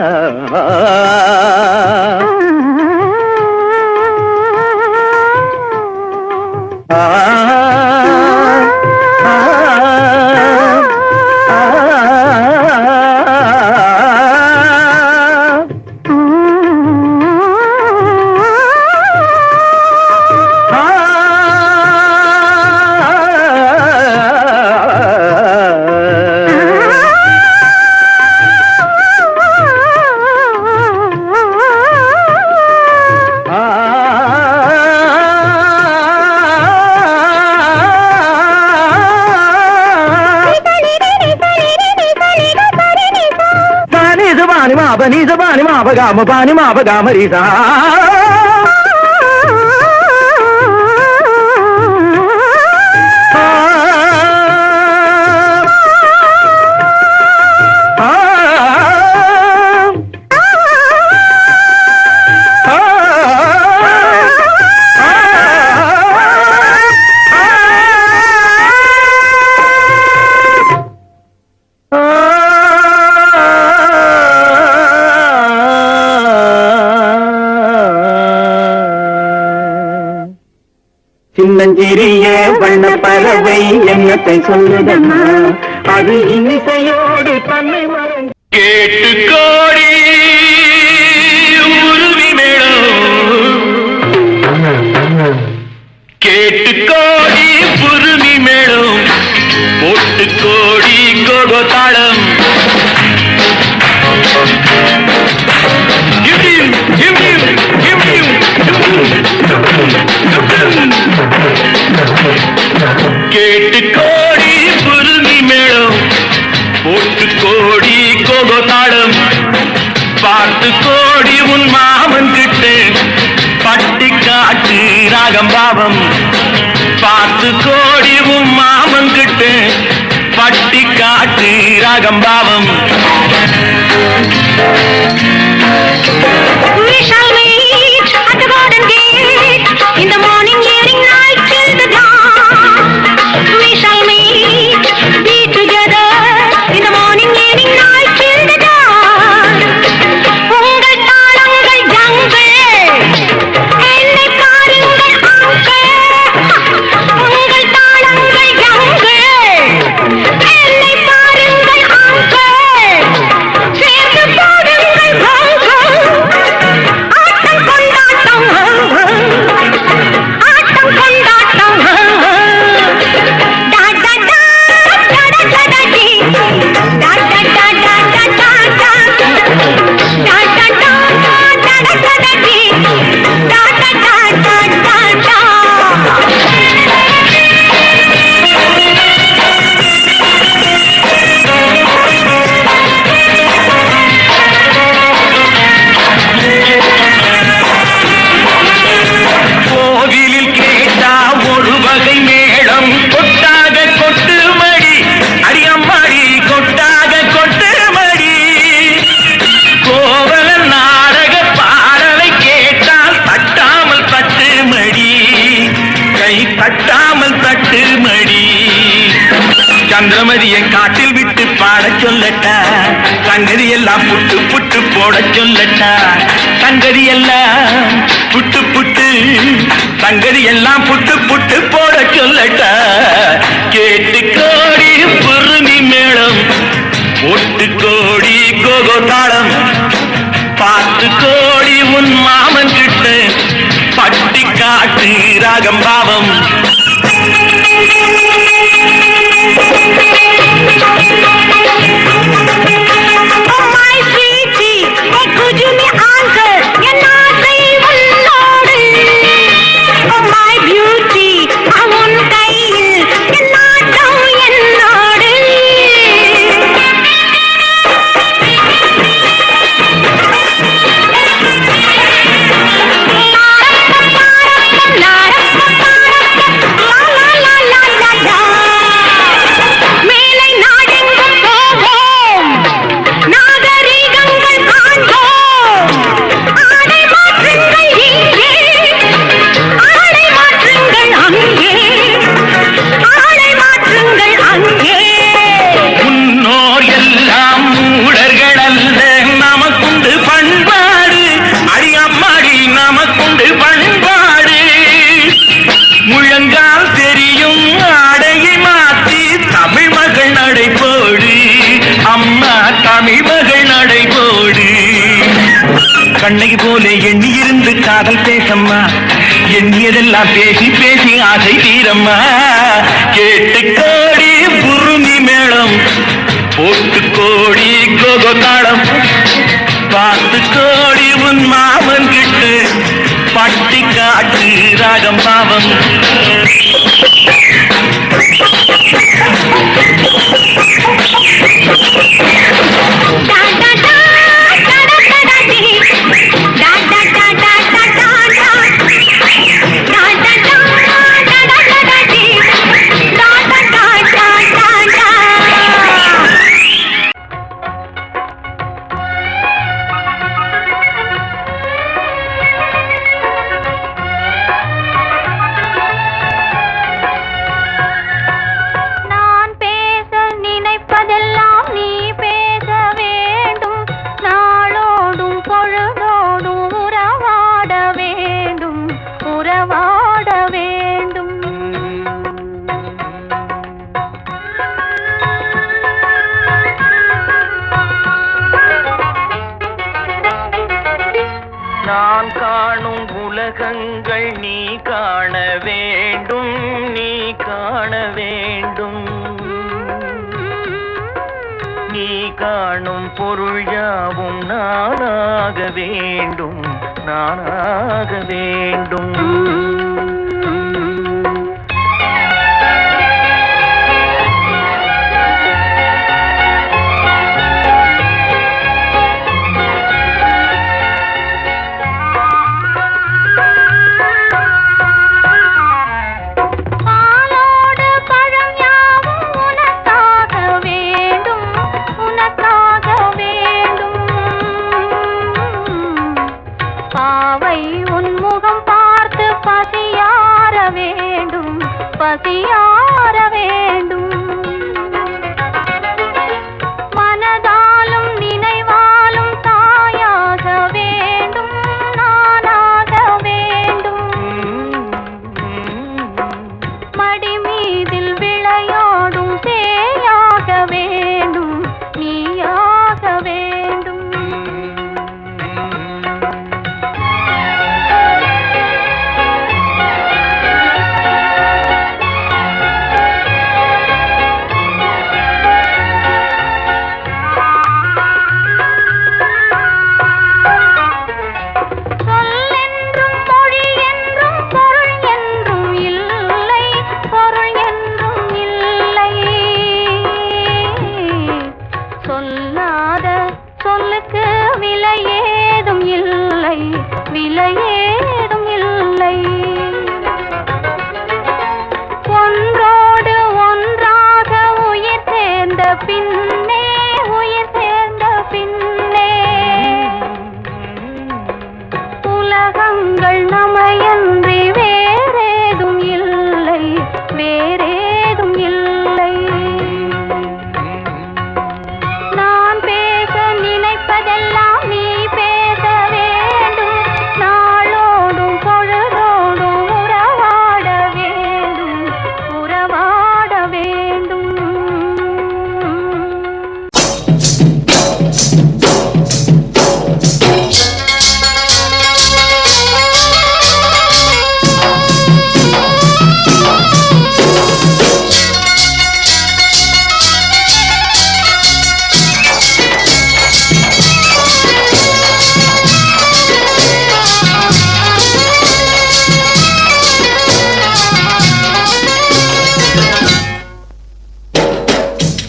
Pani ma ba ga ma ri sa சின்னஞ்சிறிய வண்ண பறவை என்னத்தை சொல்லுதம்மா அது இன்னிசையோடு தன்னை மறந்து கேட்டு கோடி உருவி மேளம் கேட்டு கோடி புருமி மேளம் போட்டு கோடி கோகோ தாளம் கேட்டு கோடி புருமி மேளம் போட்டு கோடி கோகோ தாளம் பார்த்து கோடி உன் மாமன் கிட்டு பட்டி காட்டு ராகம் பாவம் பார்த்து கோடி உன் மாமன் கிட்டு பட்டி காட்டு ராகம் பாவம் We shall meet at the garden gate in the morning, evening, night till the dawn. We shall meet, be together in the morning, evening, night till the dawn. உங்கள் தாளங்கள் ஜங்கள் என்னை பாருங்கள் அங்கள் உங்கள் தாளங்கள் ஜங்கள் என்னை பாருங்கள் அங்கள் சேர்ந்து போடுங்கள் ஆட்டம் கொண்டாட்டம் ஆட்டம் கொண்டாட்டம் டா டா டா டா டா டா டி டா டா டா டா டா டா டா டா டா டா டா டா டி டா டா டா டா டா கோவிலில் கேட்டா ஒரு வகை மேளம் கொட்டாக கொட்டு மடி அடியம்மாடி கொட்டாக கொட்டு மடி கோவல நாடக பாடலை கேட்டால் தட்டாமல் தட்டு மடி கை தட்டாமல் தட்டு மடி சந்திரமதியை காட்டில் விட்டு பாடச் சொல்லட்டா சங்கதி எல்லாம் புட்டு புட்டு போடச் சொல்லட்டா சங்கதி எல்லாம் புட்டு புட்டு சங்கதி எல்லாம் புட்டு புட்டு போடச் சொல்லட்டா கேட்டு கோடி புருமி மேளம் ஒட்டு கோடி கோகோ தாளம் பார்த்து கோடி உன் மாமன் கிட்ட பட்டி காட்டு ராகம் பாவம் Oh my sweetie, hey could you me answer? என் ஆசை உன்னோடு. Oh my beauty, உன் கையில் என் நாட்டம் என்னோடு. மேலை நாடெங்கும் போவோம், நாகரீகங்கள் காண்போம். ஆடை மாற்றுங்கள் இங்கே, ஆடை மாற்றுங்கள் அங்கே, ஆடை மாற்றுங்கள் அங்கே. முன்னோர் எல்லாம் மூடர்கள் அல்ல நமக்குண்டு பண்பாடு அடியம்மாடி நமக்குண்டு பண்பாடு முழங்கால் தெரியும் ஆடையை மாற்றி தமிழ் மகள் நடைபோடு அம்மா தமிழ் மகள் நடைபோடு கண்ணகி போல எண்ணி இருந்து காதல் பேசம்மா எண்ணியதெல்லாம் பேசி பேசி ஆசை தீரம்மா கேட்டு கோடி புருமி மேளம் போட்டு கோடி கோகோ தாளம் பார்த்து கோடி உன் மாமன் கிட்டு பட்டி காட்டு ராகம் பாவம் டா டா டா டா டா டா டி. டா டா டா டா டா டா டா. டா டா டா டா டா டா டி. டா டா டா டா டா டா. உலகங்கள் நீ காண வேண்டும், நீ காண வேண்டும். நீ காணும் பொருள் யாவும் நானாக வேண்டும், நானாக வேண்டும். பசியார வேண்டும். மனதாலும் நினைவாலும் தாயாக வேண்டும், நானாக வேண்டும். மடி மீதில் விளையாடும் சேயாக வேண்டும், நீயாக வேண்டும். விலையேதும் இல்லை. ஒன்றோடு ஒன்றாக உயிர் சேர்ந்த பின்னே, உயிர் சேர்ந்த பின்னே உலகங்கள் நமையன்றி வேறேதும் இல்லை, வேறேதும் இல்லை. நான் பேச நினைப்பதெல்லாம் நீ பேச வேண்டும், நாளோடும் பொழுதோடும் உறவாட வேண்டும், உறவாட வேண்டும்.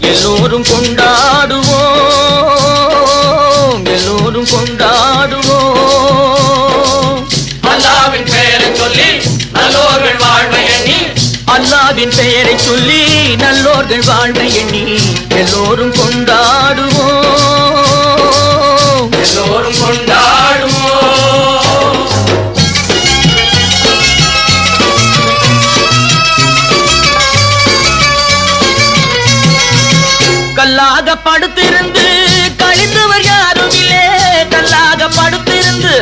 எல்லோரும் கொண்டாடுவோம், எல்லோரும் கொண்டாடுவோம். அல்லாவின் பெயரை சொல்லி நல்லோர்கள் வாழ்வை எண்ணி, அல்லாவின் பெயரை சொல்லி நல்லோர்கள் வாழ்வை எண்ணி எல்லோரும் கொண்டாடுவோம், எல்லோரும் கொண்டாடுவோம். கல்லாக படுத்திருந்து கழித்தவர் யாரும் இல்லை, கல்லாக படுத்திருந்து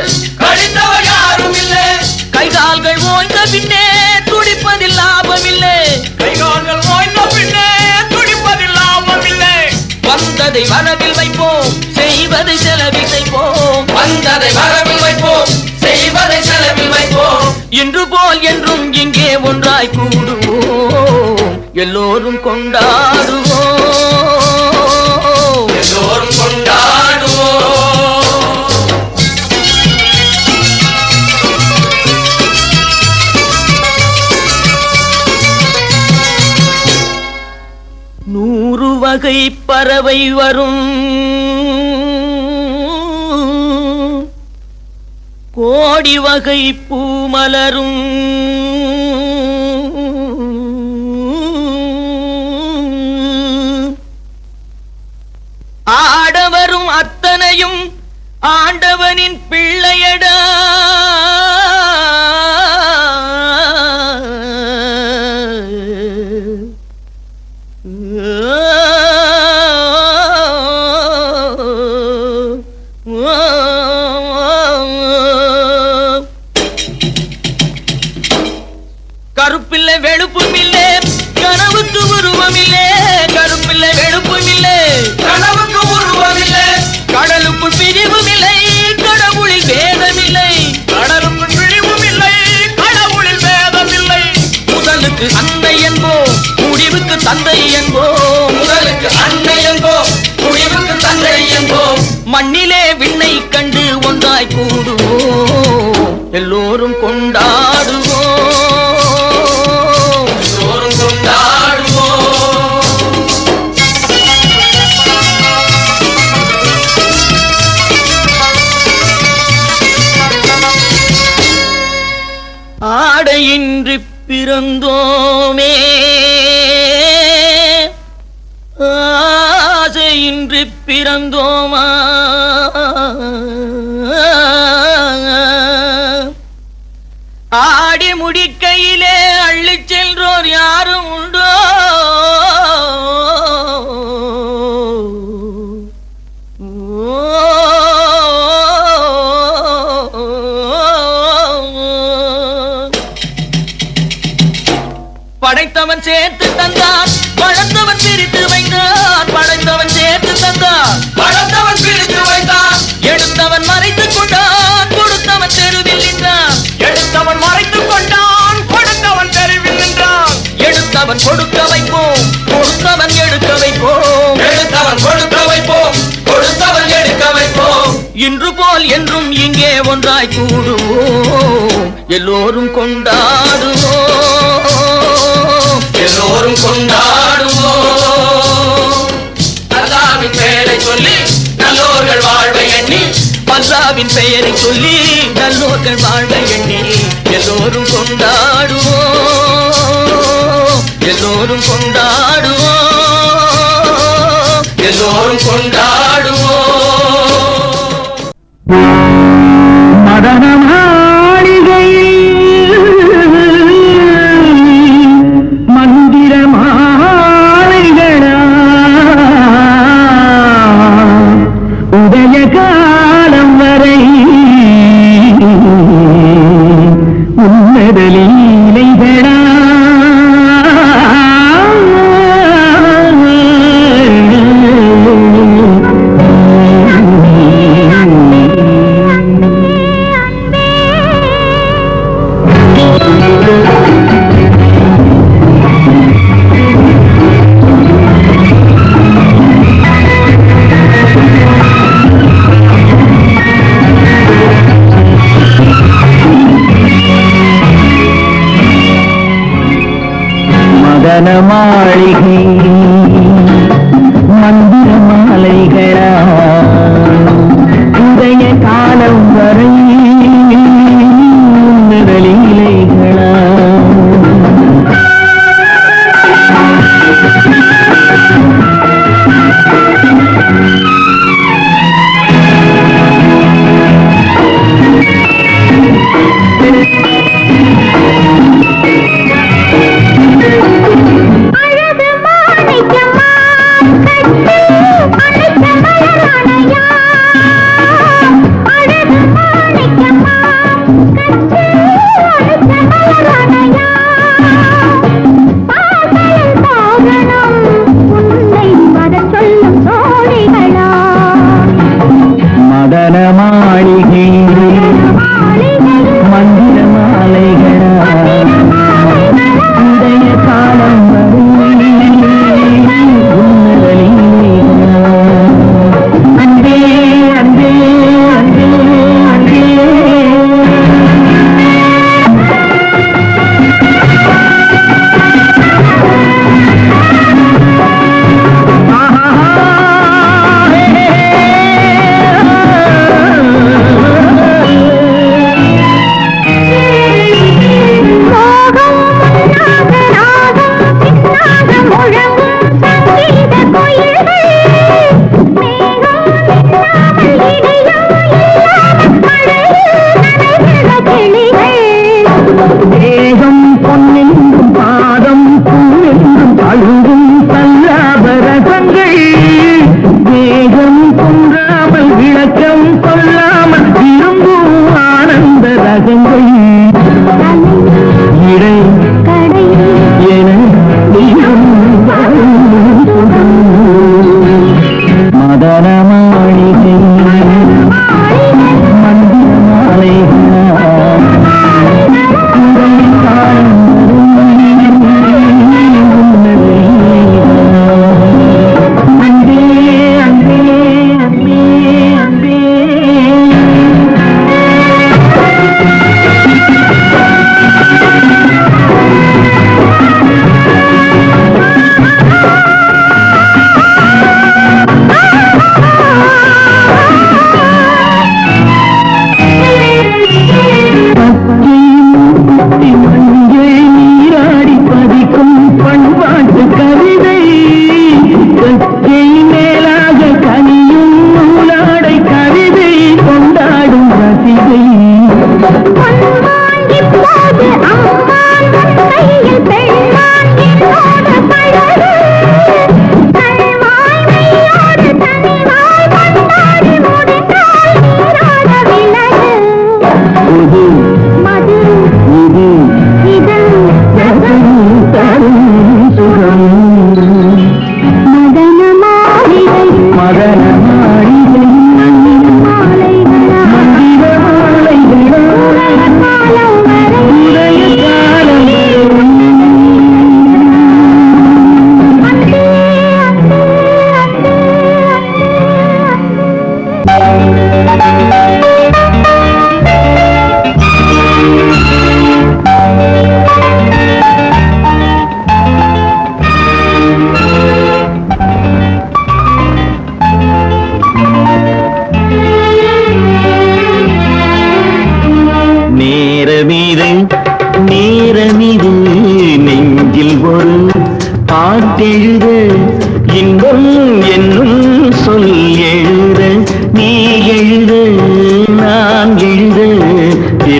கழித்தவர் யாரும் இல்லை. கைகால்கள் ஓய்ந்த பின்னே துடிப்பதில் லாபம் இல்லை, கைகால்கள் ஓய்ந்த பின்னே துடிப்பதில் லாபம் இல்லை. வந்ததை வரவில் வைப்போம், செய்வதை செலவில் வைப்போம், வந்ததை வரவில் வைப்போம், செய்வதை செலவில் வைப்போம். இன்று போல் என்றும் இங்கே ஒன்றாய் கூடுவோம், எல்லோரும் கொண்டாடுவோம், எல்லோரும் கொண்டாடுவோம். நூறு வகை பறவை வரும், கோடி வகை பூமலரும், ஆடவரும் அத்தனையும் ஆண்டவனின் பிள்ளையடா. கருப்பில்லை வெளுப்பும் இல்லை, கனவுக்கு உருவம் இல்லை, கருப்பில்லை வெளுப்பும் இல்லை, கனவுக்கு உருவம் இல்லை. கடலுக்குள் பிரிவும் இல்லை, கடவுளில் வேதம் இல்லை, ஒன்றாய் கூடுவோம் எல்லோரும் கொண்டாடுவோம் எல்லோரும் கொண்டாடுவோம் ஆடையின்றி பிறந்தோமே ஆசையின்றி பிறந்தோமா ஆடி முடிக்கையிலே அள்ளிச் செல்றோர் யாரும் உண்டோ படைத்தவன் சேர்த்து தந்தான் படைத்தவன் பிரித்து வைத்தான் படைத்தவன் சேர்த்து தந்தான் படைத்தவன் பிரித்து வைத்தான் எடுத்தவன் மறைத்துக் கொண்டான் கொடுத்தவன் தெருவில் நின்றான் எடுத்தவன் மறைத்துக் கொண்டான் கொடுத்தவன் தெருவில் நின்றான் எடுத்தவன் கொடுக்க வைப்போம் கொடுத்தவன் எடுக்க வைப்போம் எடுத்தவன் கொடுக்க வைப்போம் கொடுத்தவன் எடுக்க வைப்போம் இன்று போல் என்றும் இங்கே ஒன்றாய் கூடுவோம் எல்லோரும் கொண்டாடுவோம் எல்லோரும் கொண்டாடுவோம் அல்லாஹ்வின் பெயரை சொல்லி நல்லோர்கள் வாழ்வை எண்ணி அல்லாஹ்வின் பெயரை சொல்லி நல்லோர்கள் வாழ்வை எண்ணி எல்லோரும் கொண்டாடுவோம் எல்லோரும் கொண்டாடுவோம் எல்லோரும் கொண்டாடுவோம் மதன மாளிகையில் மந்திர மாலைகளா உதய காலம் வரை உன்னத லீலைகளா மதன மாளிகை மந்திர மாலைகளா உதய காலம் வரை உன்னத லீலைகளா அழ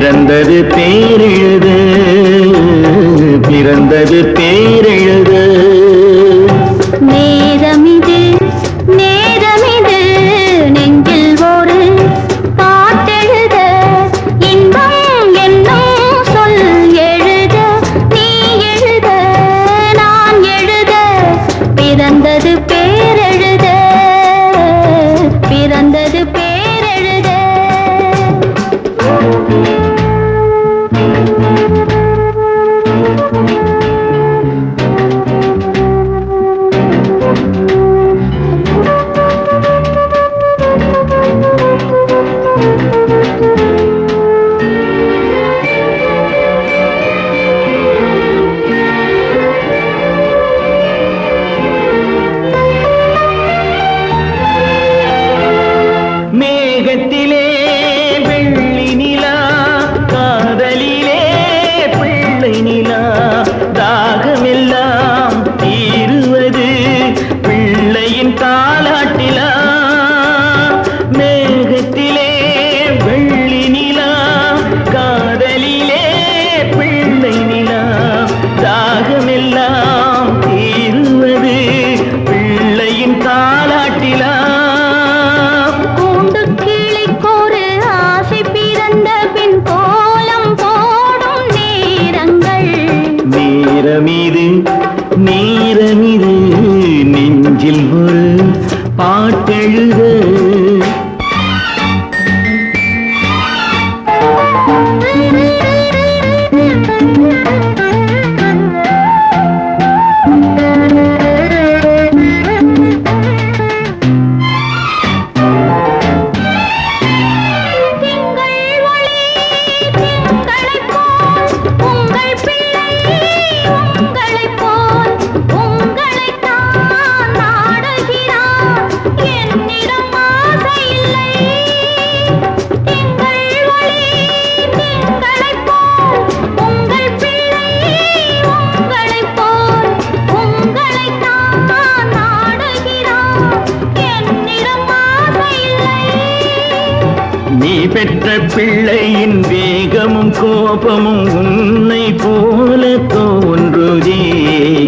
பிறந்தது பேரெழுத பிறந்தது பேரெழுத நேரமிது நேரமிது நெஞ்சில் ஒரு பாட்டெழுத இன்பம் என்னும் சொல் எழுத நீ எழுத நான் எழுத பிறந்தது பேரெழுத பிறந்தது பேரெழுத மேகத்திலே வெள்ளி நிலா காதலிலே பிள்ளை நிலா தாகமெல்லாம் தீருவது பிள்ளையின் தாலாட்டிலா மேகத்திலே வெள்ளி நிலா காதலிலே பிள்ளை நிலா தாகமெல்லாம் தீருவது பிள்ளையின் தாலாட்டிலா கூண்டு கிளிக்கொரு ஆசை பிறந்த பின் கோலம் போடும் நேரங்கள் நேரமிது நேரமிது நெஞ்சில் ஒரு பாட்டெழுத திங்கள் ஒளி திங்களைப் போல் உங்கள் பிள்ளை உங்களைப் போல் உங்களைத்தான் நாடுகிறார் என்னிடம் ஆசை இல்லை திங்கள் ஒளி திங்களைப் போல் உங்கள் பிள்ளை உங்களைப் போல் உங்களைத்தான் நாடுகிறார் என்னிடம் ஆசை இல்லை நீ பெற்ற பிள்ளையின் வேகமும் கோபமும் உன்னை போல தோன்றுதே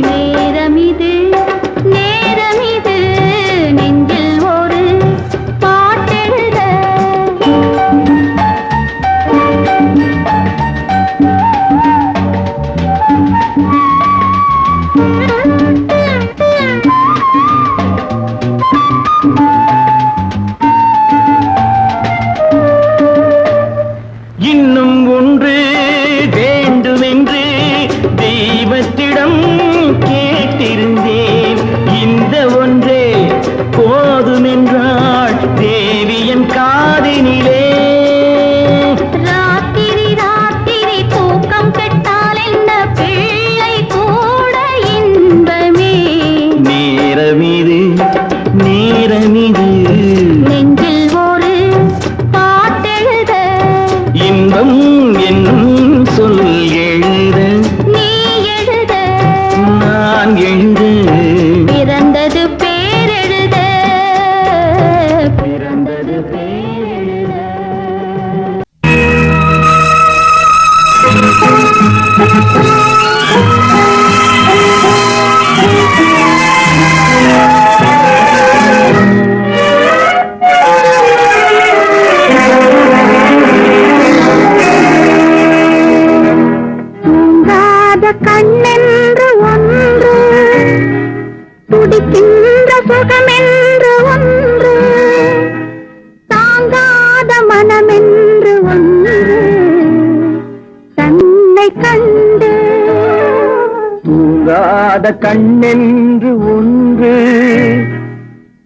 நேரமிது நேரமிது நெஞ்சில் ஒரு பாட்டெழுத இன்னும் ஒன்று வேண்டுமென்று தெய்வத்திடம் கேட்டிருந்தேன் இந்த ஒன்றே போதுமென்றாள் தேவியன் காதினிலே ராத்திரி ராத்திரி தூக்கம் கெட்டால் என்ன பிள்ளை கூட இன்பமே நேரமிது நேரமிது நெஞ்சில் ஒரு பாட்டெழுத இன்பம் என்னும் சொல் எழுத நீ எழுத நான் எழுத பிறந்தது பேரெழுத பிறந்தது பேரெழுத தூங்காத கண்ணென்று ஒன்று துடிக்கின்ற சுகமென்று ஒன்று தாங்காத மனமென்று ஒன்று தன்னை கண்டு தூங்காத கண்ணென்று ஒன்று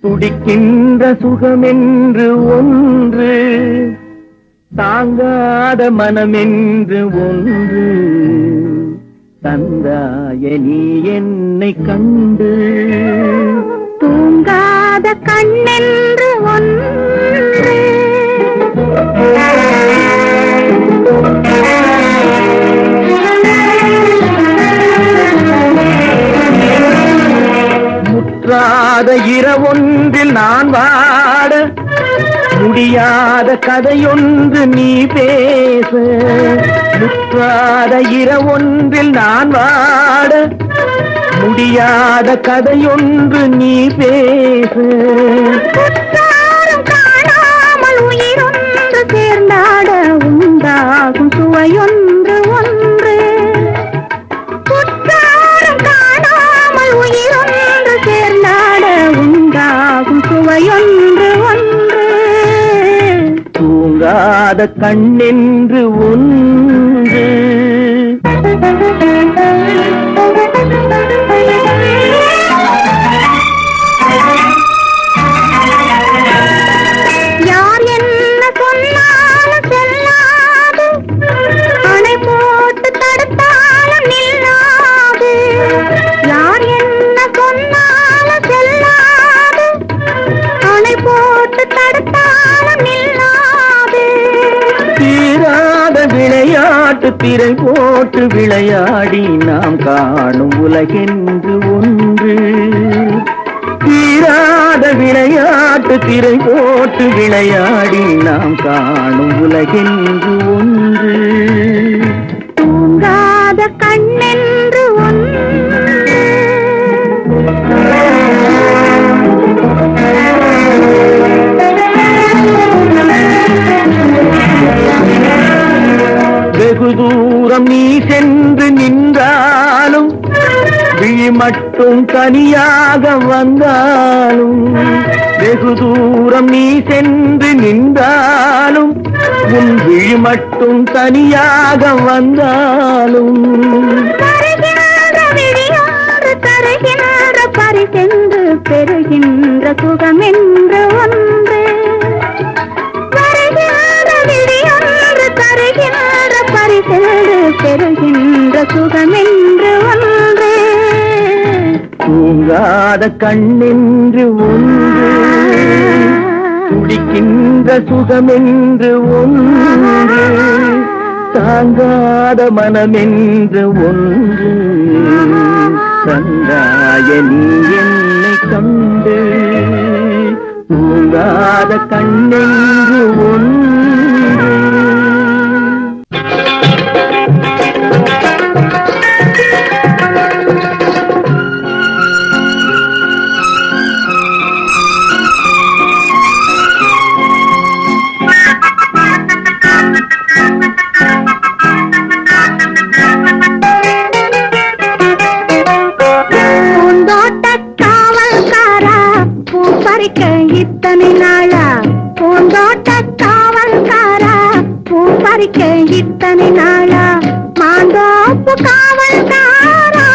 துடிக்கின்ற சுகமென்று ஒன்று தாங்காத மனமென்று ஒன்று தந்தாய நீ என்னை கண்டு தூங்காத கண்ணென்று ஒன்று முற்றாத இரவொன்றில் நான் வாட முடியாத கதையொன்று நீ பேச, முற்றாத இரவொன்றில் நான் வாட, முடியாத கதையொன்று நீ பேச. குற்றாலம் காணாமல் உயிரொன்று சேர்ந்தாட உண்டாகும் சுவையொன்று ஒன்று. குற்றாலம் காணாமல் உயிரொன்று சேர்ந்தாட உண்டாகும் சுவையொன்று ஒன்று. தூங்காத கண்ணென்று ஒன்று. யார் என்ன சொன்னாலும் செல்லாது, அணை போட்டு தடுத்தாலும் நில்லாது. யார் என்ன சொன்னாலும் செல்லாது, அணை போட்டு தடுத்தாலும் நில்லாது. தீராத விளையாட்டு திரை போட்டு விளையாடி நாம் காணும் உலகென்று ஒன்று. தீராத விளையாட்டு திரை போட்டு விளையாடி நாம் காணும் உலகென்று ஒன்று. தூங்காத கண்ணென்று ஒன்று. வெகு தூரம் நீ சென்று நின்றாலும், விழி மட்டும் தனியாக வந்தாலும். வெகு தூரம் நீ சென்று நின்றாலும், உன் விழி மட்டும் தனியாக வந்தாலும். தருகின்ற விழியோடு தருகின்ற பரிசென்று பெறுகின்ற சுகமென்று ஒன்று. வருகின்ற விழியோடு தருகின்ற பரிசென்று பெறுகின்ற சுகமென்று ஒன்று. தூங்காத கண்ணென்று ஒன்று. துடிக்கின்ற சுகமென்று ஒன்று. தாங்காத மனமென்று ஒன்று. தந்தாய நீ என்னை கண்டு. தூங்காத கண்ணென்று ஒன்று. இத்தனை நாளா பூந்தோட்ட காவல்காரா, பூ பறிக்க இத்தனை நாளா மாந்தோப்பு காவல்காரா.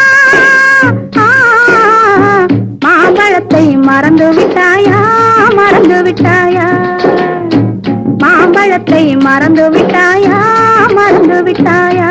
மாம்பழத்தை மறந்து விட்டாயா, மறந்து விட்டாயா, மாம்பழத்தை மறந்து விட்டாயா, மறந்து விட்டாயா.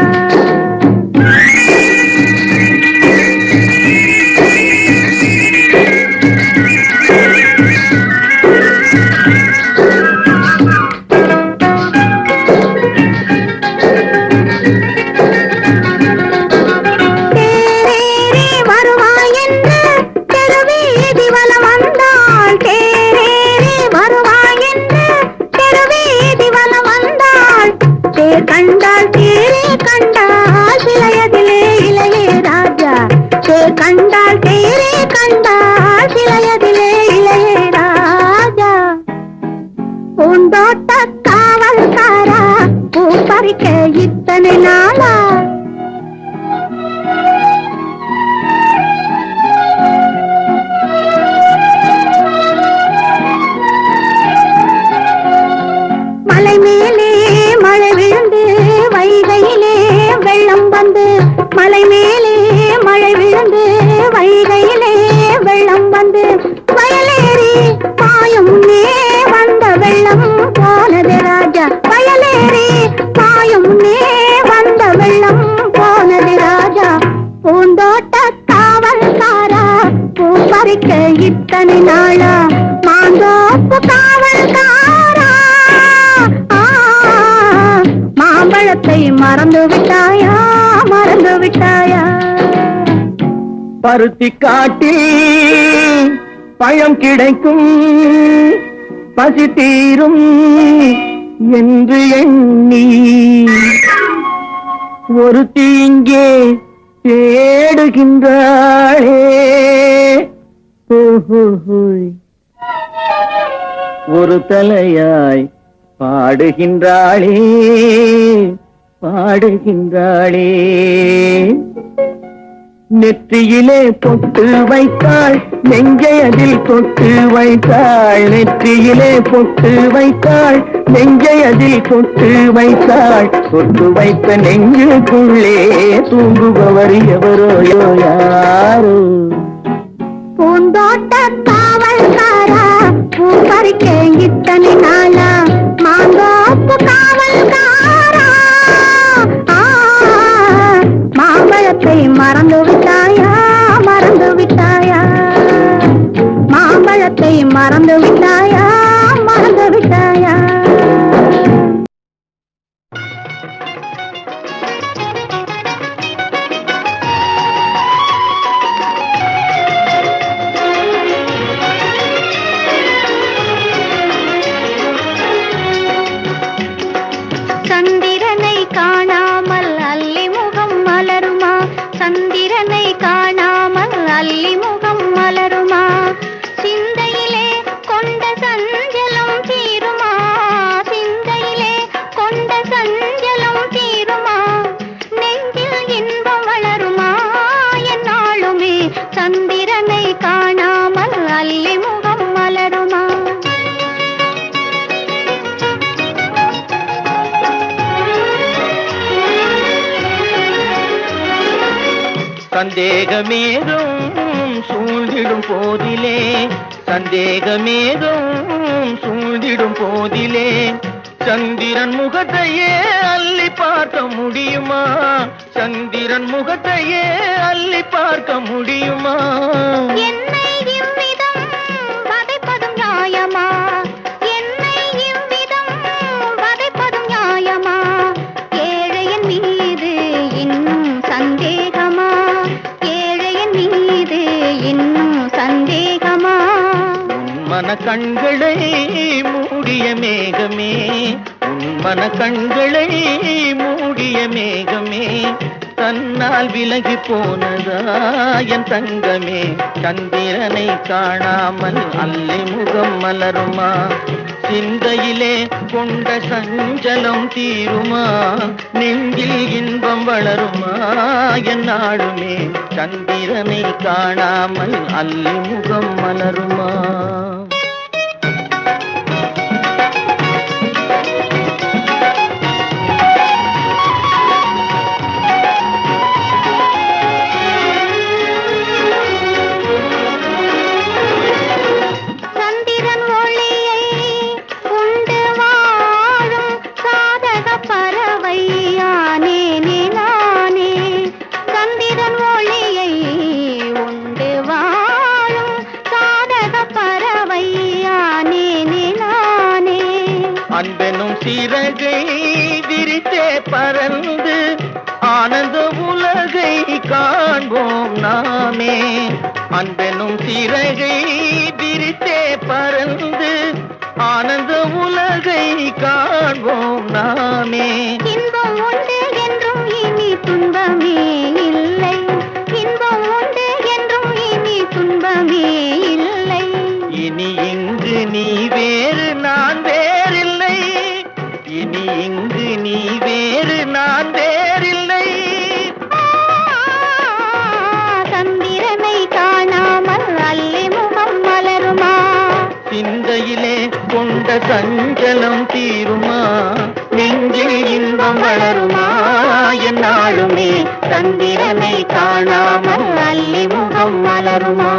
கண்டால் தேரே கண்டால் சிலையதிலே இளையே ராஜா. கண்டால் தேரே கண்டால் சிலையதிலே இளையே ராஜா. பூந்தோட்ட காவல்காரா, பூ பறிக்க இத்தனை நாளா. மலை மேலே மழை விழுந்து வைகையிலே வெள்ளம் வந்து, மலை மேலே மழை விழுந்து வைகையிலே வெள்ளம் வந்து, வயலேறி பாயும் முன்னே வந்த வெள்ளம் போனது ராஜா. வயலேறி பாயும் முன்னே வந்த வெள்ளம் போனது ராஜா. பூந்தோட்ட காவல்காரா, பூ பறிக்க இத்தனை நாளா மாந்தோப்பு காவல்காரா. மாம்பழத்தை மறந்து விட்டாயா, மறந்து விட்டாயா. பருத்தி காட்டில் பழம் கிடைக்கும், பசி தீரும் என்று எண்ணி ஒரு தீங்கே தேடுகின்றாளே. ஓஹோய். ஒரு தலையாய் பாடுகின்றாளே பாடுகின்றாளே. நெற்றியிலே பொட்டு வைத்தாள் நெஞ்சை அதில் தொட்டு வைத்தாள். நெற்றியிலே பொட்டு வைத்தாள் நெஞ்சை அதில் தொட்டு வைத்தாள். தொட்டு வைத்த நெஞ்சுக்குள்ளே தூங்குபவர் எவரோ யாரோ. பூந்தோட்ட காவல்காரா பூ பறிக்க இத்தனை நாளா மாந்தோப்பு காவல்காரா. மாம்பழத்தை மறந்து விட்டாயா மறந்து விட்டாயா. மாம்பழத்தை மறந்து விட்டாயா மறந்து விட்டாயா. சந்திரனை காணாமல் அல்லி முகம் மலருமா. சந்திரனை காணாமல் அல்லி முகம் மலருமா. சிந்தையிலே கொண்ட சஞ்சலம் தீருமா. சிந்தையிலே கொண்ட சஞ்சலம் தீருமா. நெஞ்சில் இன்பம் வளருமா என்னாலுமே. சந்திரனை காணாமல் அல்லி முகம் மலருமா. சந்தேகமேதும் சூழ்ந்திடும் போதிலே. சந்தேகமேதும் சூழ்ந்திடும் போதிலே. சந்திரன் முகத்தையே அள்ளி பார்க்க முடியுமா. சந்திரன் முகத்தையே அள்ளி பார்க்க முடியுமா. என்னை இவ்விதம் வதைப்பதும் நியாயமா. என்னை இவ்விதம் வதைப்பதும் நியாயமா. ஏழையின் மீது இன்னும் சந்தேகமா. ஏழையின் மீது இன்னும் சந்தேகமா. உன்மன கண்களை மூடிய மேகமே. உன்மன கண்களை மூடிய மேகமே. தன்னால் விலகி போனதா என் தங்கமே. சந்திரனை காணாமல் அல்லி முகம் மலருமா. சிந்தையிலே கொண்ட சஞ்சலம் தீருமா. நெஞ்சில் இன்பம் வளருமா என்னாலுமே. சந்திரனை காணாமல் அல்லி முகம் மலருமா. சந்திரன் ஒளியை உண்டு வாழும் சாதக பறவை ஆனேனே நானே. சந்திரன் ஒளியை உண்டு வாழும் சாதக பறவை ஆனேனே நானே. அன்பெனும் சிறகை விரித்தே பறந்து ஆனந்த உலகை காண்போம் நாமே. அன்பெனும் சிறகை விரித்தே பறந்து ஆனந்த உலகை காண்போம் நாமே. இன்பம் உண்டு என்றும் இனி துன்பமே இல்லை. இன்பம் உண்டு என்றும் இனி துன்பமே இல்லை. இனி இங்கு நீ வேறு நான் வேறில்லை. இனி இங்கு நீ வேறு நான் வேறில்லை. சந்திரனை காணாமல் அல்லி முகம் மலருமா. சிந்தையிலே கொண்ட சஞ்சலம் தீருமா. நெஞ்சில் இன்பம் வளருமா என்னாலுமே. சந்திரனை காணாமல் அல்லி முகம் மலருமா.